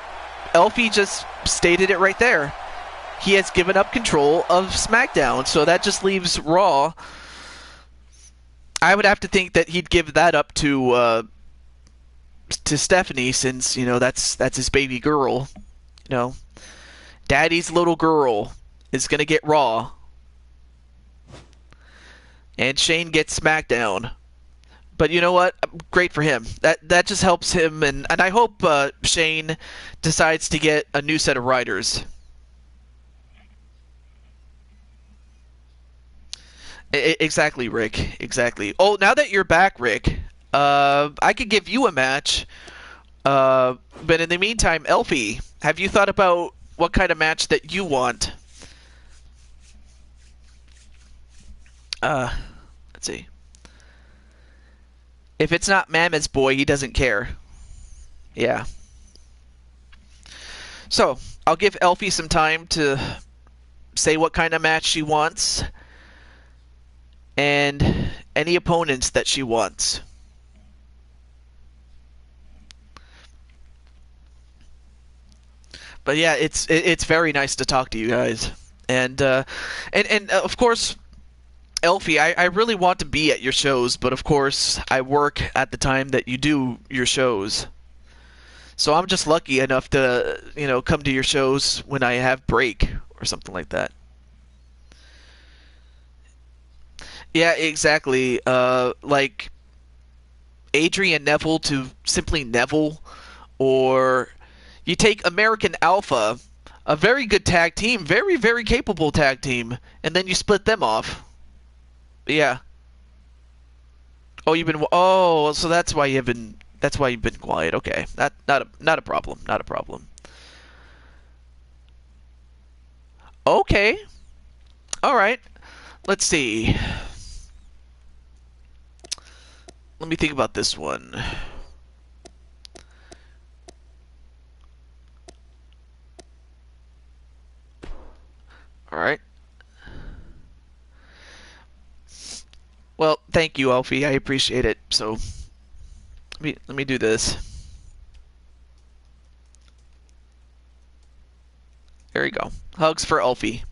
Elfie just stated it right there. He has given up control of SmackDown, so that just leaves Raw. I would have to think that he'd give that up to Stephanie, since, that's his baby girl. Daddy's little girl is going to get Raw. And Shane gets SmackDown. But you know what? Great for him. That just helps him, and I hope Shane decides to get a new set of writers. Exactly, Rick. Exactly. Oh, now that you're back, Rick, I could give you a match. But in the meantime, Elfie, have you thought about what kind of match that you want? Let's see. If it's not Mammoth's boy, he doesn't care. Yeah. So, I'll give Elfie some time to say what kind of match she wants and any opponents that she wants. But yeah, it's very nice to talk to you guys. And of course, Elfie, I really want to be at your shows, but of course, I work at the time that you do your shows. So I'm just lucky enough to, come to your shows when I have break or something like that. Yeah, exactly. Like Adrian Neville to simply Neville, or you take American Alpha, a very good tag team, very, very capable tag team, and then you split them off. Yeah. Oh, so that's why you've been quiet. Okay. Not a problem. Not a problem. Okay. All right. Let's see. Let me think about this one. All right. Well, thank you, Alfie. I appreciate it. So, let me do this. There you go. Hugs for Alfie.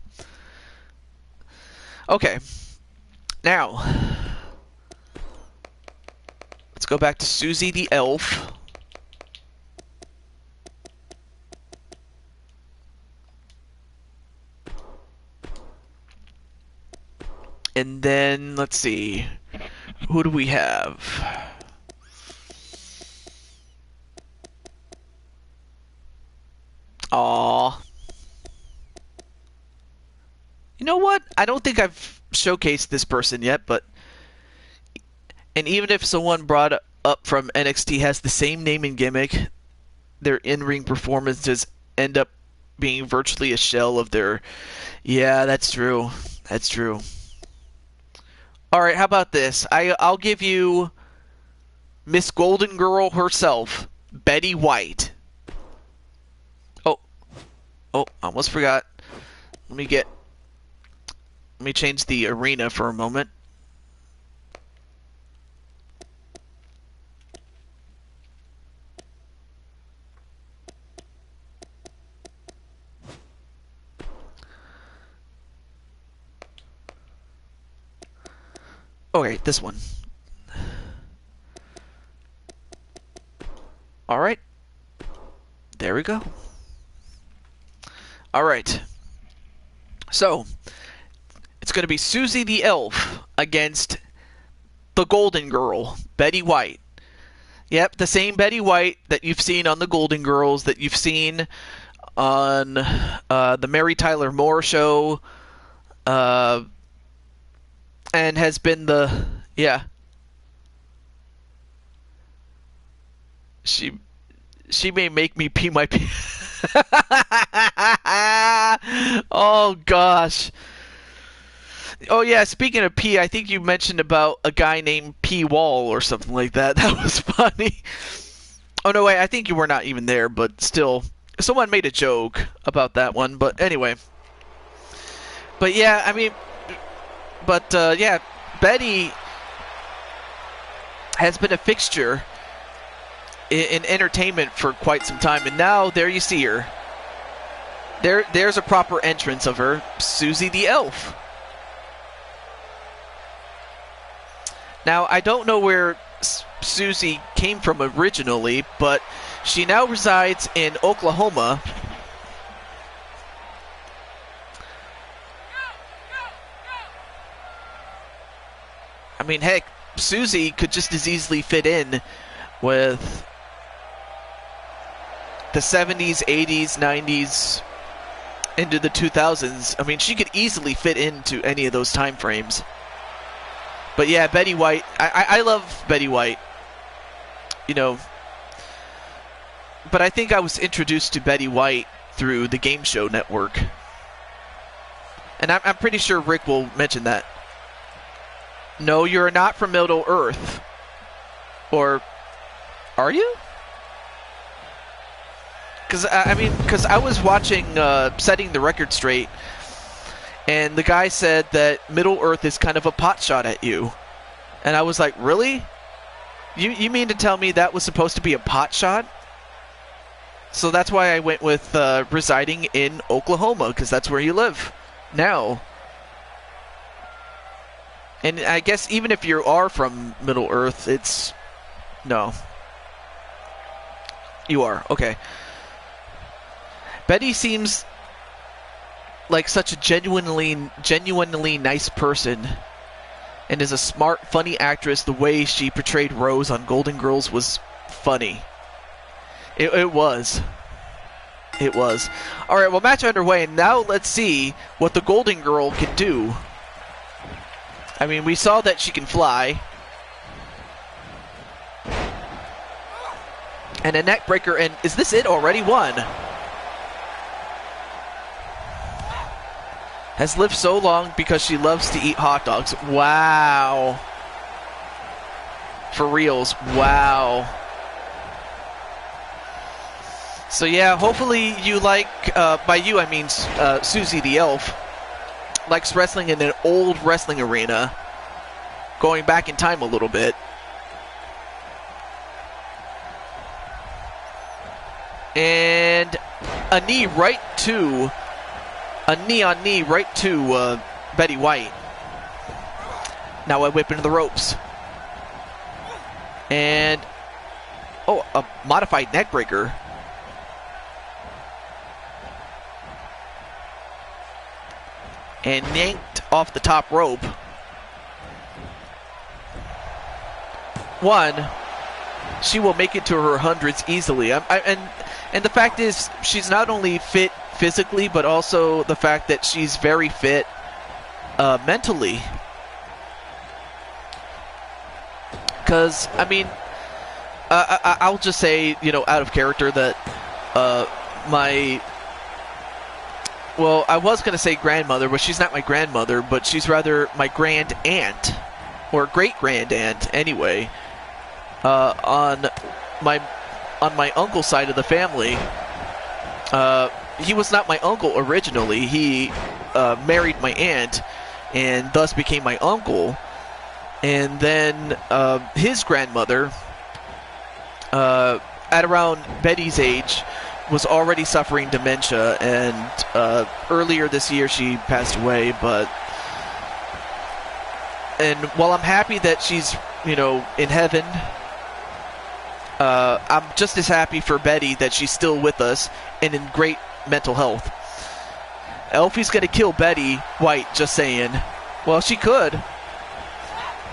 Okay. Now, let's go back to Susie the Elf. And then, let's see. Who do we have? Aww. You know what? I don't think I've showcased this person yet, but... And even if someone brought up from NXT has the same name and gimmick, their in-ring performances end up being virtually a shell of their... Yeah, that's true. That's true. Alright, how about this? I'll give you Miss Golden Girl herself, Betty White. Oh, I almost forgot. Let me change the arena for a moment. Okay, this one. All right. There we go. All right. So, it's going to be Susie the Elf against the Golden Girl, Betty White. Yep, the same Betty White that you've seen on the Golden Girls, that you've seen on the Mary Tyler Moore Show, and has been the... Yeah. She may make me pee my pee. Oh, gosh. Oh, yeah, speaking of pee, I think you mentioned about a guy named P. Wall or something like that. That was funny. Oh, no, wait, I think you were not even there, but still. Someone made a joke about that one, but anyway. But, yeah, I mean... But, yeah, Betty has been a fixture in entertainment for quite some time, and now there you see her. There's a proper entrance of her, Susie the Elf. Now, I don't know where Susie came from originally, but she now resides in Oklahoma. I mean, heck, Susie could just as easily fit in with the 70s, 80s, 90s, into the 2000s. I mean, she could easily fit into any of those time frames. But yeah, Betty White, I love Betty White, you know. But I think I was introduced to Betty White through the Game Show Network. And I'm pretty sure Rick will mention that. No, you're not from Middle Earth. Or, are you? Because I was watching Setting the Record Straight, and the guy said that Middle Earth is kind of a pot shot at you. And I was like, really? You mean to tell me that was supposed to be a pot shot? So that's why I went with residing in Oklahoma, because that's where you live now. And I guess even if you are from Middle Earth, it's... No. You are, okay. Betty seems like such a genuinely nice person, and is a smart, funny actress. The way she portrayed Rose on Golden Girls was funny. It was. It was. All right, well, match underway, and now let's see what the Golden Girl can do. I mean, we saw that she can fly. And a neck breaker, and is this it already? One. Has lived so long because she loves to eat hot dogs. Wow. For reals. Wow. So yeah, hopefully you like, by you I mean Susie the Elf, likes wrestling in an old wrestling arena, going back in time a little bit. And a knee on knee right to Betty White. Now I whip into the ropes. And, oh, a modified neck breaker. And yanked off the top rope. One, she will make it to her hundreds easily. And the fact is, she's not only fit physically, but also the fact that she's very fit mentally. Because, I mean, I'll just say, you know, out of character that well, I was going to say grandmother, but she's not my grandmother, but she's rather my grand aunt, or great-grand aunt, anyway, on my uncle's side of the family. He was not my uncle originally. He married my aunt and thus became my uncle. And then his grandmother, at around Betty's age, was already suffering dementia, and earlier this year she passed away. But And while I'm happy that she's, in heaven, I'm just as happy for Betty that she's still with us and in great mental health. Elfie's going to kill Betty White, just saying. Well, she could.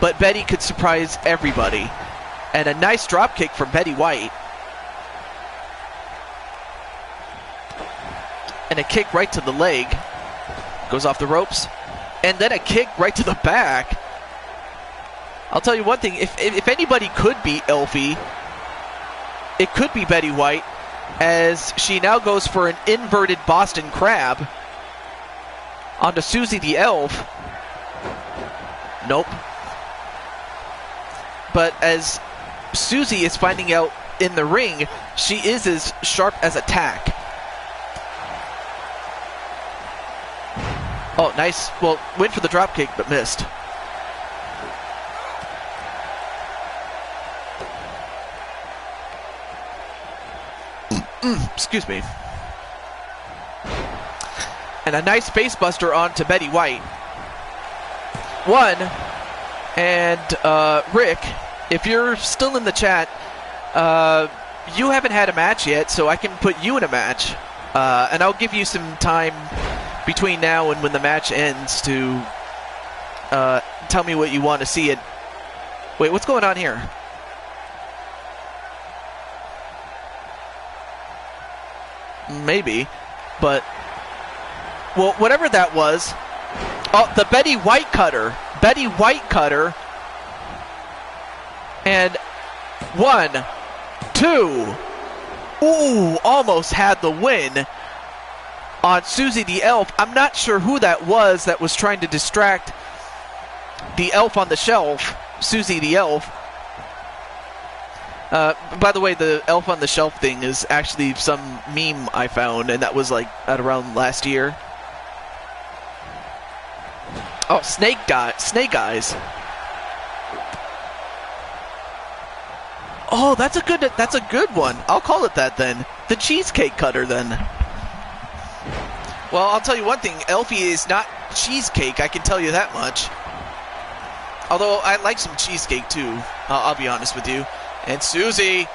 But Betty could surprise everybody. And a nice drop kick from Betty White. And a kick right to the leg. Goes off the ropes. And then a kick right to the back. I'll tell you one thing. If anybody could beat Elfie, it could be Betty White, as she now goes for an inverted Boston Crab onto Susie the Elf. Nope. But as Susie is finding out in the ring, she is as sharp as a tack. Oh, nice. Well, went for the drop kick, but missed. Excuse me. And a nice face buster onto Betty White. One. And Rick, if you're still in the chat, you haven't had a match yet, so I can put you in a match. And I'll give you some time between now and when the match ends to tell me what you want to see. It. Wait, what's going on here? Maybe, but well, whatever that was. Oh, the Betty White cutter. Betty White cutter. And 1, 2. Ooh, almost had the win on Susie the Elf. I'm not sure who that was trying to distract the elf on the shelf, Susie the Elf. By the way, the elf on the shelf thing is actually some meme I found, and that was like at around last year. Oh, Snake Eyes. Oh, that's a good one. I'll call it that then. The cheesecake cutter then. Well, I'll tell you one thing. Elfie is not cheesecake, I can tell you that much. Although I like some cheesecake too, I'll be honest with you. And Susie,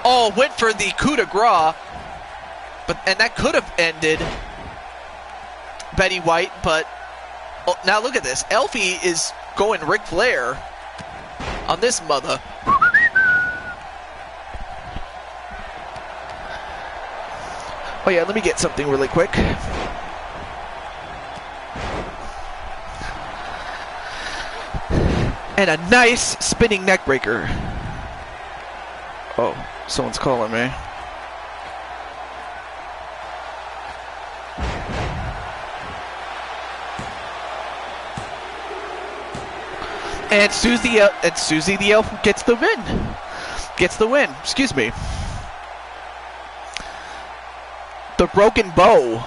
went for the coup de grace, and that could have ended Betty White, but now look at this. Elfie is going Ric Flair on this mother. Oh yeah, let me get something really quick. And a nice spinning neck breaker. Oh, someone's calling me. And Susie the Elf gets the win. Gets the win. Excuse me. The broken bow.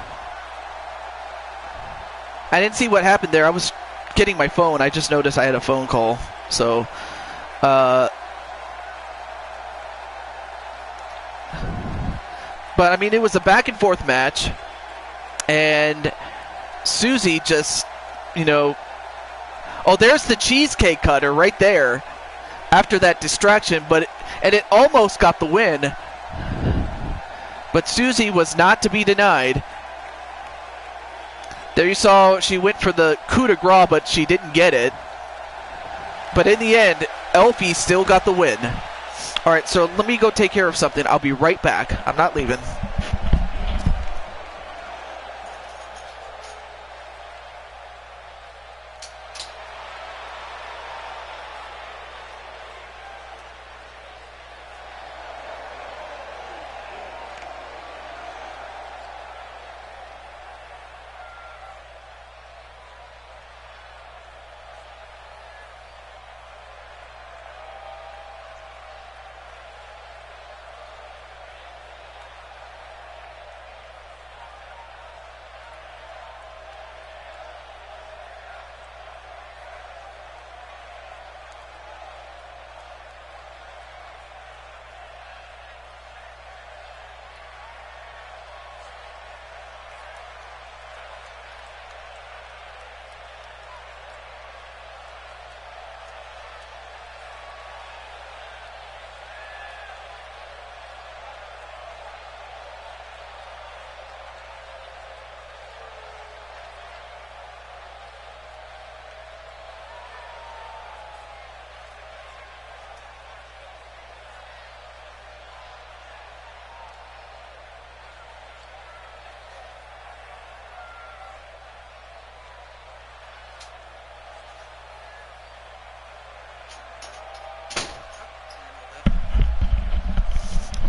I didn't see what happened there. I was getting my phone. I just noticed I had a phone call. So, but, I mean, it was a back-and-forth match, and Susie just, oh, there's the cheesecake cutter right there after that distraction, and it almost got the win, but Susie was not to be denied. There you saw she went for the coup de grace, but she didn't get it. But in the end, Elfie still got the win. All right, so let me go take care of something. I'll be right back. I'm not leaving.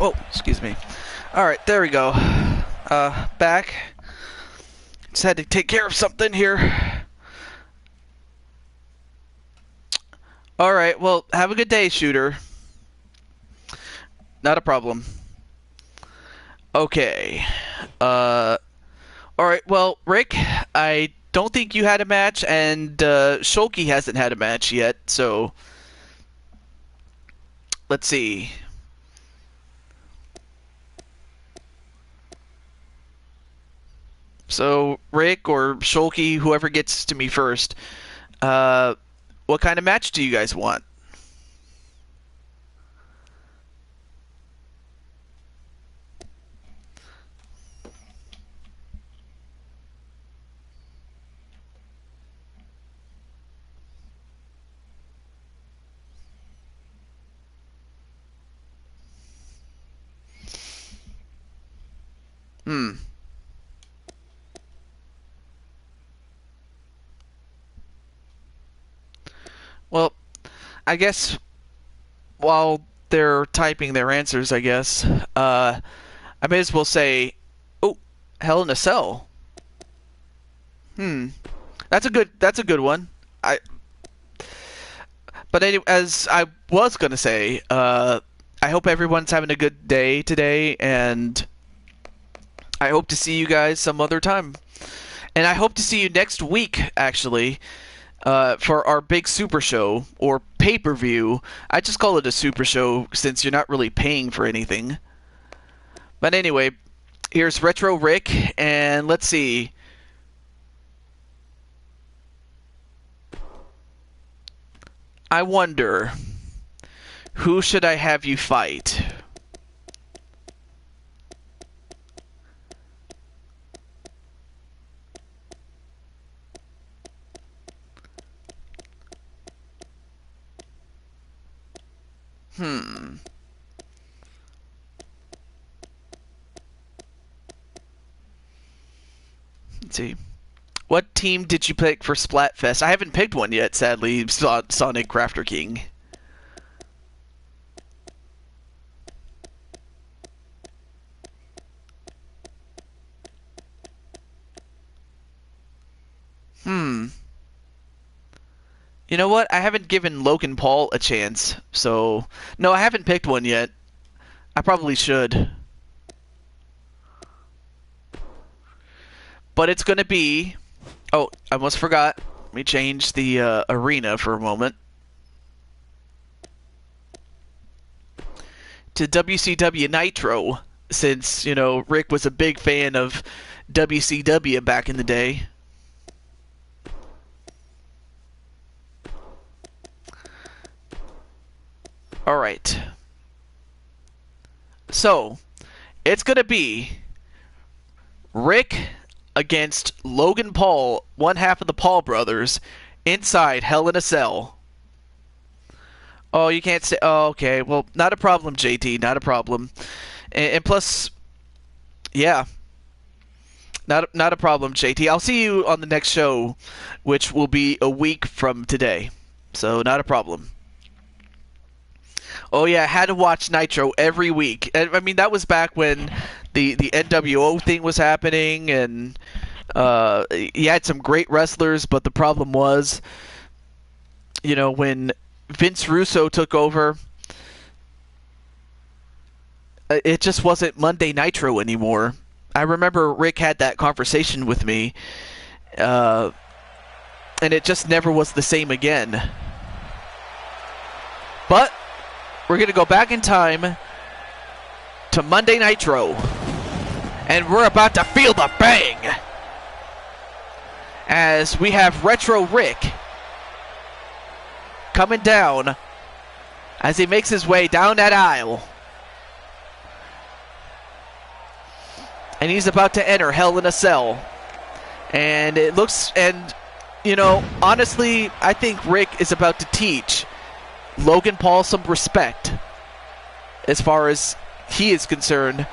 Oh, excuse me. All right, there we go. Back. Just had to take care of something here. All right, well, have a good day, Shooter. Not a problem. Okay. All right, well, Rick, I don't think you had a match, and Shulky hasn't had a match yet, so let's see. So, Rick or Shulky, whoever gets to me first, what kind of match do you guys want? Well, I guess while they're typing their answers, I guess, I may as well say, oh, Hell in a Cell. That's a good one. But anyway, as I was gonna say, I hope everyone's having a good day today, and I hope to see you guys some other time. And I hope to see you next week, actually, for our big Super Show, or pay-per-view. I just call it a Super Show since you're not really paying for anything. But anyway, here's Retro Rick, and let's see. I wonder, who should I have you fight? Let's see. What team did you pick for Splatfest? I haven't picked one yet, sadly. Sonic Crafter King. You know what? I haven't given Logan Paul a chance, so... No, I haven't picked one yet. I probably should. But it's gonna be... Oh, I almost forgot. Let me change the arena for a moment. To WCW Nitro, since, you know, Rick was a big fan of WCW back in the day. Alright. So, it's gonna be Rick against Logan Paul, one half of the Paul brothers, inside Hell in a Cell. Oh, you can't say... Oh, okay. Well, not a problem, JT. Not a problem. And plus... Yeah. Not a problem, JT. I'll see you on the next show, which will be a week from today. So, not a problem. Oh, yeah. I had to watch Nitro every week. I mean, that was back when the NWO thing was happening, and you had some great wrestlers, but the problem was, you know, when Vince Russo took over, it just wasn't Monday Nitro anymore. I remember Rick had that conversation with me, and it just never was the same again. But we're going to go back in time to Monday Nitro, and we're about to feel the bang as we have Retro Rick coming down as he makes his way down that aisle. And he's about to enter Hell in a Cell. And it looks, and, you know, honestly, I think Rick is about to teach Logan Paul some respect as far as he is concerned,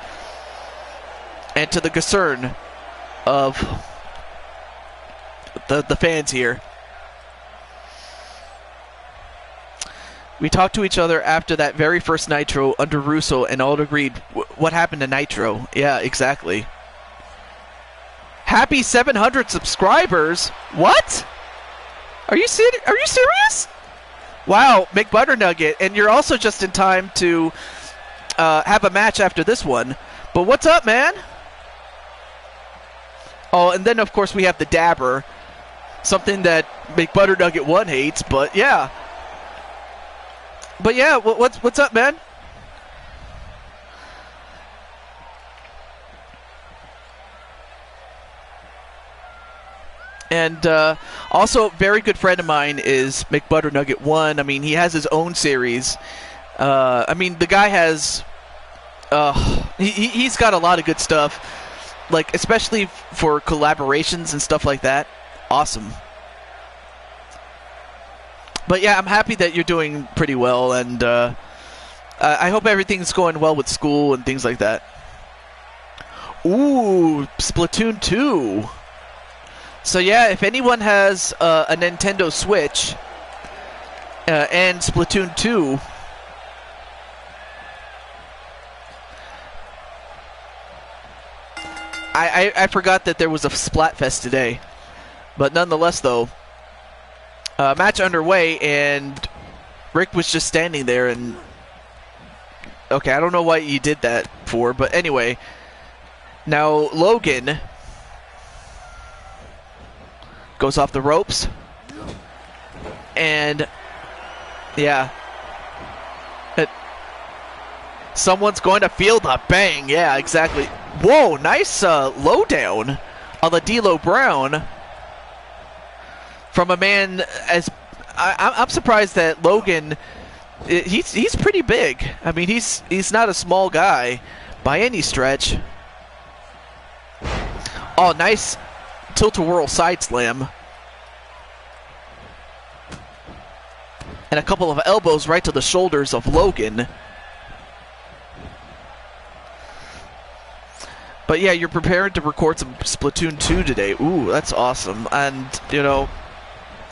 and to the concern of the fans here. We talked to each other after that very first Nitro under Russo and all agreed, what happened to Nitro? Yeah, exactly. Happy 700 subscribers? What? Are you serious? Wow, McButternugget, and you're also just in time to have a match after this one. But what's up, man? Oh, and then of course we have the Dabber, something that McButternugget 1 hates. But yeah, what's up, man? And also, a very good friend of mine is McButternugget 1. I mean, he has his own series. I mean, the guy has... he's got a lot of good stuff, like, especially for collaborations and stuff like that. Awesome. But yeah, I'm happy that you're doing pretty well, and I hope everything's going well with school and things like that. Ooh, Splatoon 2. So yeah, if anyone has a Nintendo Switch and Splatoon 2, I forgot that there was a Splatfest today, but nonetheless though, match underway, and Rick was just standing there, and okay, I don't know what you did that for, but anyway, now Logan goes off the ropes, and yeah, someone's going to feel the bang. Yeah, exactly. Whoa, nice lowdown on the D'Lo Brown from a man as I'm surprised that Logan. He's pretty big. I mean, he's not a small guy by any stretch. Oh, nice tilt-a-whirl side slam. And a couple of elbows right to the shoulders of Logan. But yeah, you're prepared to record some Splatoon 2 today. Ooh, that's awesome. And, you know,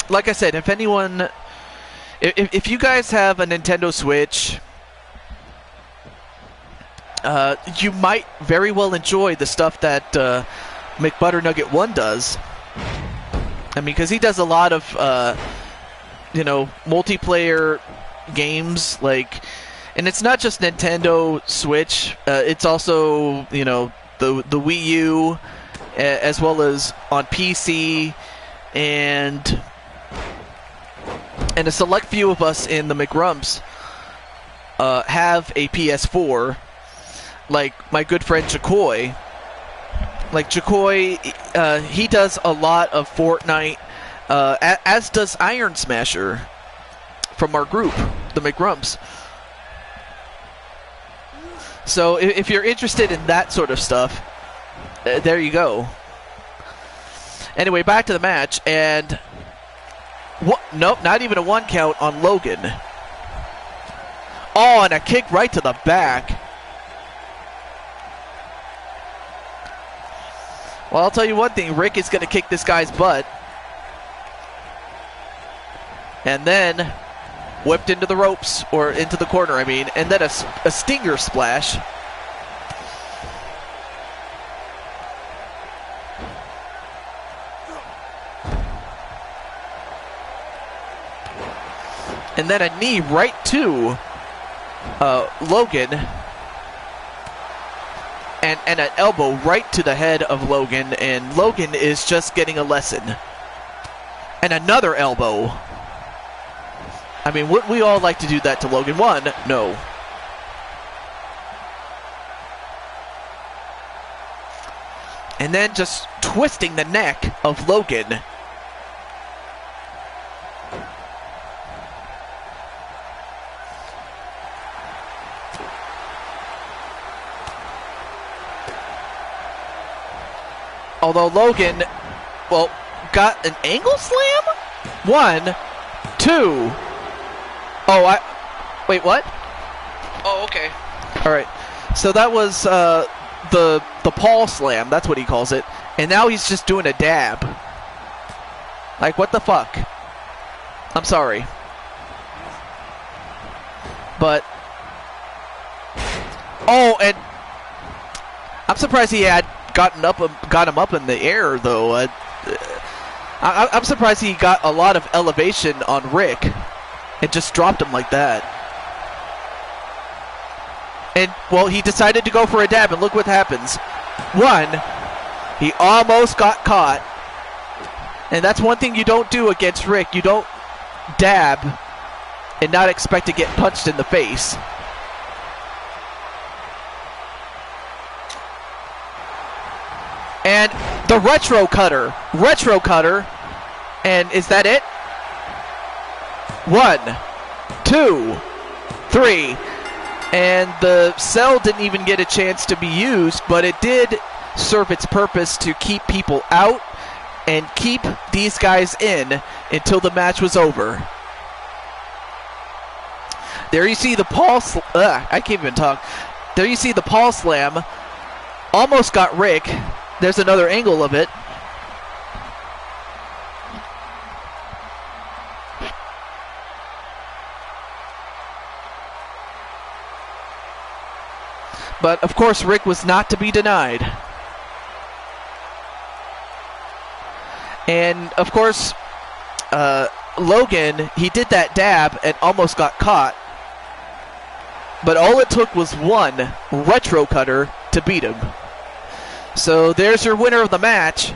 like I said, if anyone... If you guys have a Nintendo Switch, you might very well enjoy the stuff that McButternugget 1 does. I mean, because he does a lot of, you know, multiplayer games, like, and it's not just Nintendo Switch. It's also, you know, the Wii U, as well as on PC, and a select few of us in the McRumps have a PS4, like my good friend Jacoy. Like Jacoy, he does a lot of Fortnite, as does Iron Smasher from our group, the McRumps. So if you're interested in that sort of stuff, there you go. Anyway, back to the match, and what? Nope, not even a 1 count on Logan. Oh, and a kick right to the back. Well, I'll tell you one thing, Rick is going to kick this guy's butt. And then whipped into the ropes, or into the corner, I mean, and then a stinger splash. And then a knee right to Logan. And an elbow right to the head of Logan, and Logan is just getting a lesson. And another elbow. I mean, would we all like to do that to Logan? One, no. And then just twisting the neck of Logan. Although Logan, well, got an angle slam? 1, 2. Oh, wait, what? Oh, okay. All right. So that was the Paul slam. That's what he calls it. And now he's just doing a dab. Like, what the fuck? I'm sorry. But oh, and I'm surprised he had got him up in the air though. I'm surprised he got a lot of elevation on Rick and just dropped him like that. And, well, he decided to go for a dab, and look what happens. One, he almost got caught. And that's one thing you don't do against Rick. You don't dab and not expect to get punched in the face. And the retro cutter, and is that it? 1, 2, 3, and the cell didn't even get a chance to be used, but it did serve its purpose to keep people out and keep these guys in until the match was over. There you see the Paul, I can't even talk. There you see the Paul Slam, almost got Rick. There's another angle of it. But, of course, Rick was not to be denied. And, of course, Logan, he did that dab and almost got caught. But all it took was one retro cutter to beat him. So there's your winner of the match.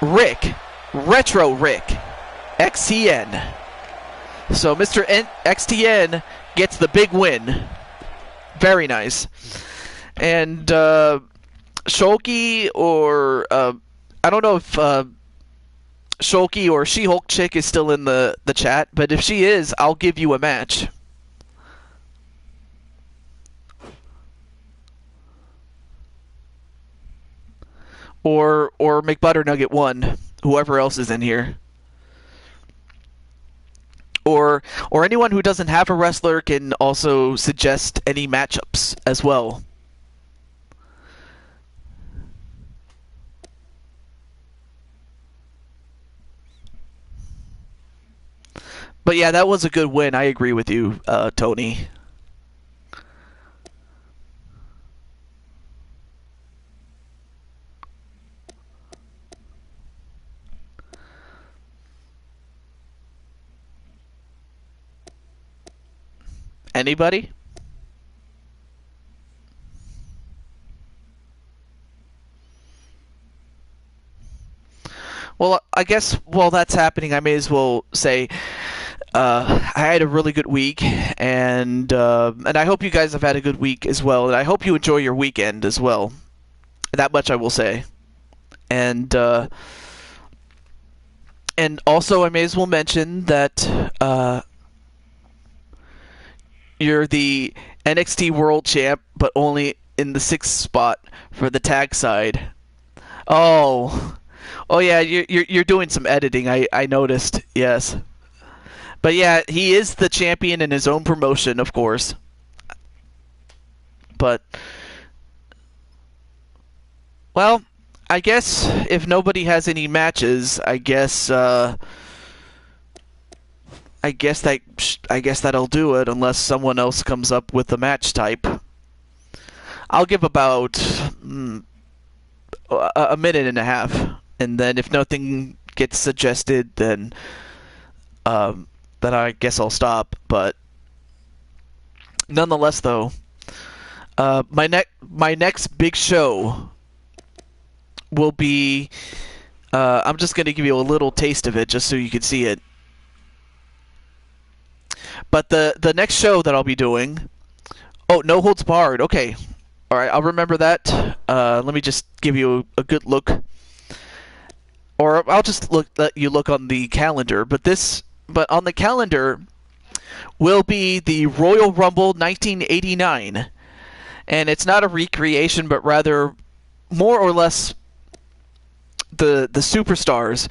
Rick. Retro Rick. XTN. So Mr. XTN gets the big win. Very nice. And Shulky or I don't know if Shulky or She-Hulk Chick is still in the chat, but if she is, I'll give you a match. Or McButternugget 1, whoever else is in here. Or anyone who doesn't have a wrestler can also suggest any matchups as well. But yeah, that was a good win. I agree with you, Tony. Anybody? Well, I guess while that's happening, I may as well say I had a really good week, and I hope you guys have had a good week as well, and I hope you enjoy your weekend as well. That much I will say. And also, I may as well mention that you're the NXT World Champ, but only in the 6th spot for the tag side. Oh yeah, you're doing some editing. I noticed. Yes, but yeah, he is the champion in his own promotion, of course. But well, I guess if nobody has any matches, I guess that'll do it, unless someone else comes up with a match type. I'll give about a minute and a half, and then if nothing gets suggested, then I guess I'll stop. But nonetheless, though, my next big show will be. I'm just going to give you a little taste of it, just so you can see it. But the next show that Let No Holds Barred. Okay. All right, I'll remember that. Let me just give you a good look. Or I'll just let you look on the calendar. But on the calendar will be the Royal Rumble 1989. And it's not a recreation, but rather more or less the superstars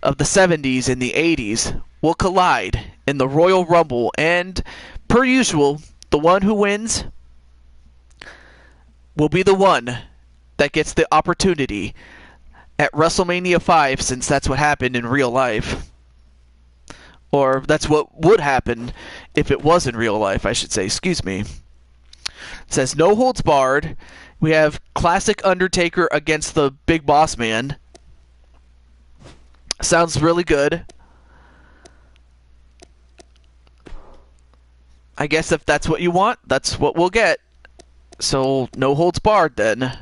of the 70s and the 80s will collide in the Royal Rumble, and per usual, the one who wins will be the one that gets the opportunity at WrestleMania 5, since that's what happened in real life. Or that's what would happen if it was in real life, I should say. Excuse me. It says no holds barred. We have classic Undertaker against the Big Boss Man. Sounds really good. I guess if that's what you want, that's what we'll get. So, no holds barred then.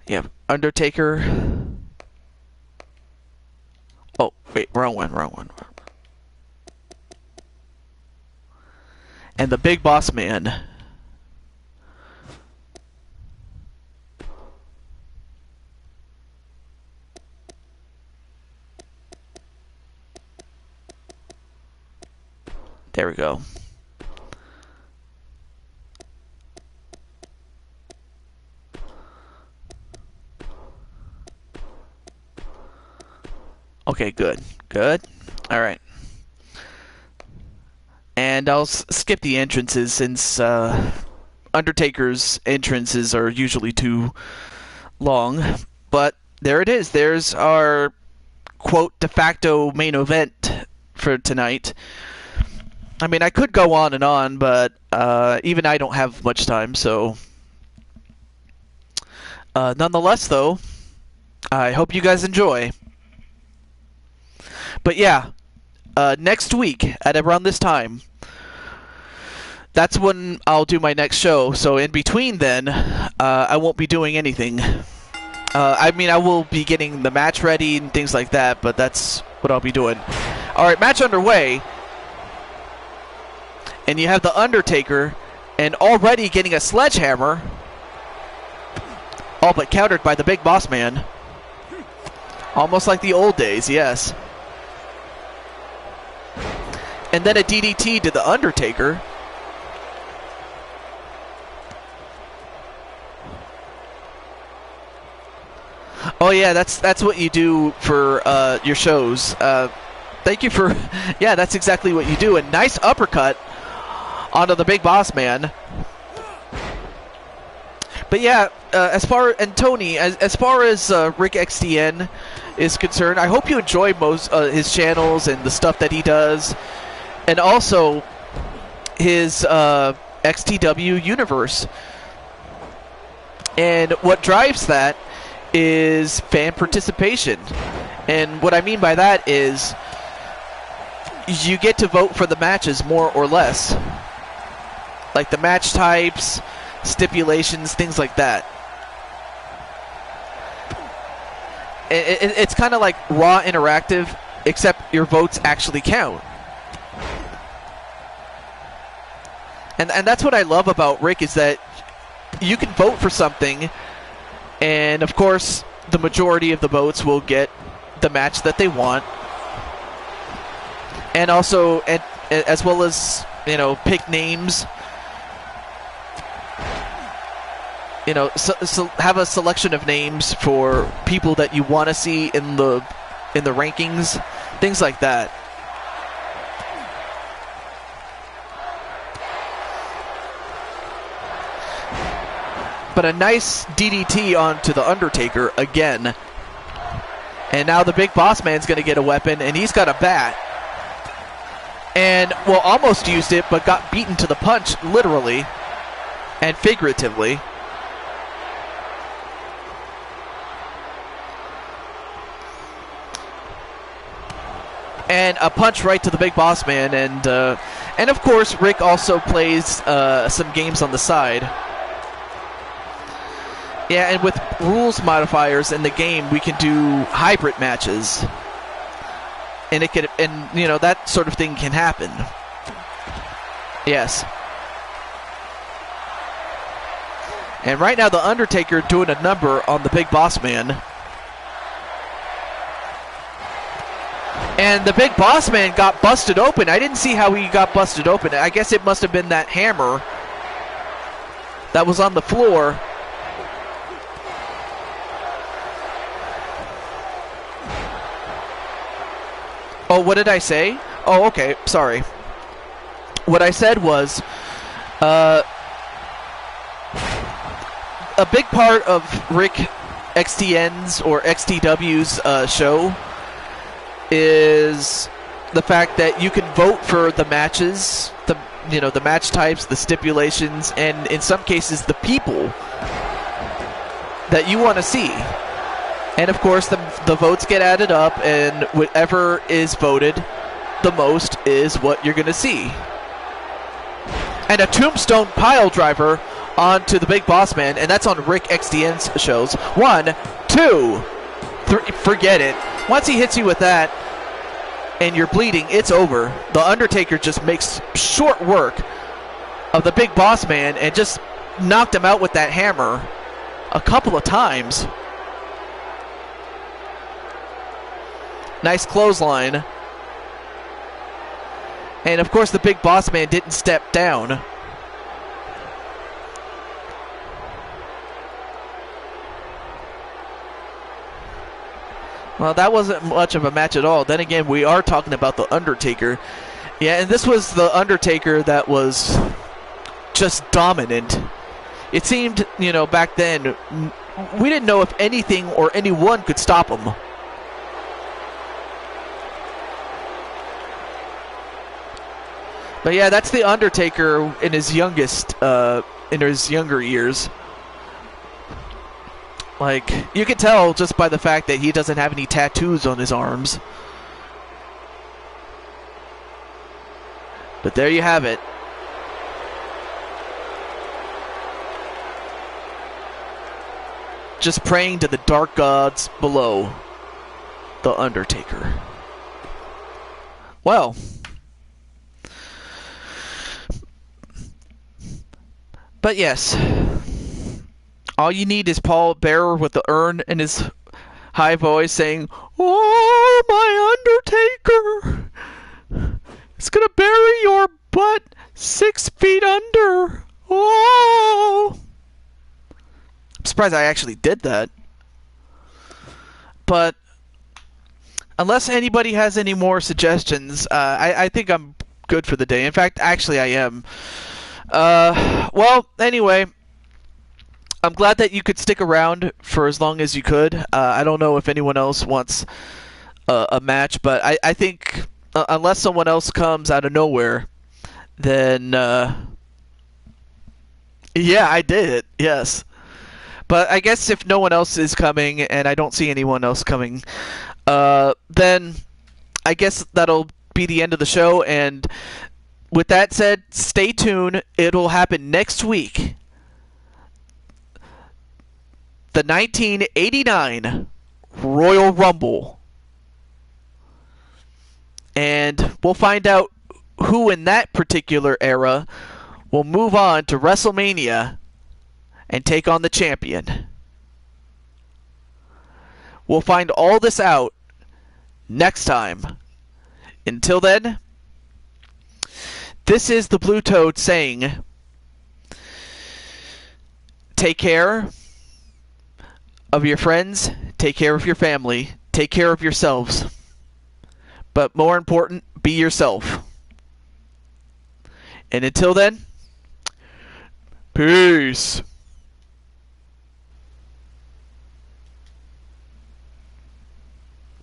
Yeah, Undertaker. Oh, wait, wrong one. And the Big Boss Man. There we go. Okay, good. All right. And I'll skip the entrances since Undertaker's entrances are usually too long. But there it is. There's our, quote, de facto main event for tonight. I mean, I could go on and on, but even I don't have much time, so... nonetheless, though, I hope you guys enjoy. But yeah, next week, at around this time, that's when I'll do my next show. So in between then, I won't be doing anything. I mean, I will be getting the match ready and things like that, but that's what I'll be doing. Alright, match underway. And you have The Undertaker, and already getting a sledgehammer, all but countered by the Big Boss Man. Almost like the old days, yes. And then a DDT to The Undertaker. Oh yeah, that's what you do for your shows. Thank you for... Yeah, that's exactly what you do. A nice uppercut onto the Big Boss Man. But yeah, Tony, as far as Rick XDN is concerned, I hope you enjoy most his channels and the stuff that he does, and also his XTW universe. And what drives that is fan participation. And what I mean by that is you get to vote for the matches more or less. Like the match types, stipulations, things like that. It's kind of like Raw Interactive, except your votes actually count. And that's what I love about Rick, is that you can vote for something, and of course the majority of the votes will get the match that they want. And also, as well as, you know, pick names. You know, so have a selection of names for people that you want to see in the rankings, things like that. But a nice DDT onto the Undertaker again, and now the Big Boss Man's going to get a weapon, and he's got a bat. And well, almost used it, but got beaten to the punch, literally and figuratively. And a punch right to the Big Boss Man, and of course Rick also plays some games on the side. Yeah, and with rules modifiers in the game, we can do hybrid matches, and you know, that sort of thing can happen. Yes. And right now, the Undertaker doing a number on the Big Boss Man. And the Big Boss Man got busted open. I didn't see how he got busted open. I guess it must have been that hammer that was on the floor. Oh, what did I say? Oh, okay. Sorry. What I said was, a big part of Rick XTN's or XTW's show is the fact that you can vote for the matches, the match types, the stipulations, and in some cases the people that you want to see. And of course the votes get added up, and whatever is voted the most is what you're going to see. And a tombstone pile driver onto the Big Boss Man, and that's on Rick XDN's shows. 1, 2, 3, forget it. Once he hits you with that and you're bleeding, it's over. The Undertaker just makes short work of the Big Boss Man and just knocked him out with that hammer a couple of times. Nice clothesline. And of course the Big Boss Man didn't step down. Well, that wasn't much of a match at all. Then again, we are talking about The Undertaker. Yeah, and this was The Undertaker that was just dominant. It seemed, back then, we didn't know if anything or anyone could stop him. But yeah, that's The Undertaker in his younger years. Like, you can tell just by the fact that he doesn't have any tattoos on his arms. But there you have it. Just praying to the dark gods below. The Undertaker. Well. But yes. All you need is Paul Bearer with the urn in his high voice saying, "Oh, my Undertaker! It's gonna bury your butt 6 feet under! Oh!" I'm surprised I actually did that. But unless anybody has any more suggestions, I think I'm good for the day. In fact, actually I am. Well, anyway, I'm glad that you could stick around for as long as you could. I don't know if anyone else wants a match, but I think unless someone else comes out of nowhere, then yeah, I did it. Yes. But I guess if no one else is coming, and I don't see anyone else coming, then I guess that'll be the end of the show. And with that said, stay tuned. It'll happen next week. The 1989 Royal Rumble. And we'll find out who in that particular era will move on to WrestleMania and take on the champion. We'll find all this out next time. Until then, this is the Blue Toad saying, take care of your friends, take care of your family, take care of yourselves. But more important, be yourself. And until then, peace.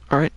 All right.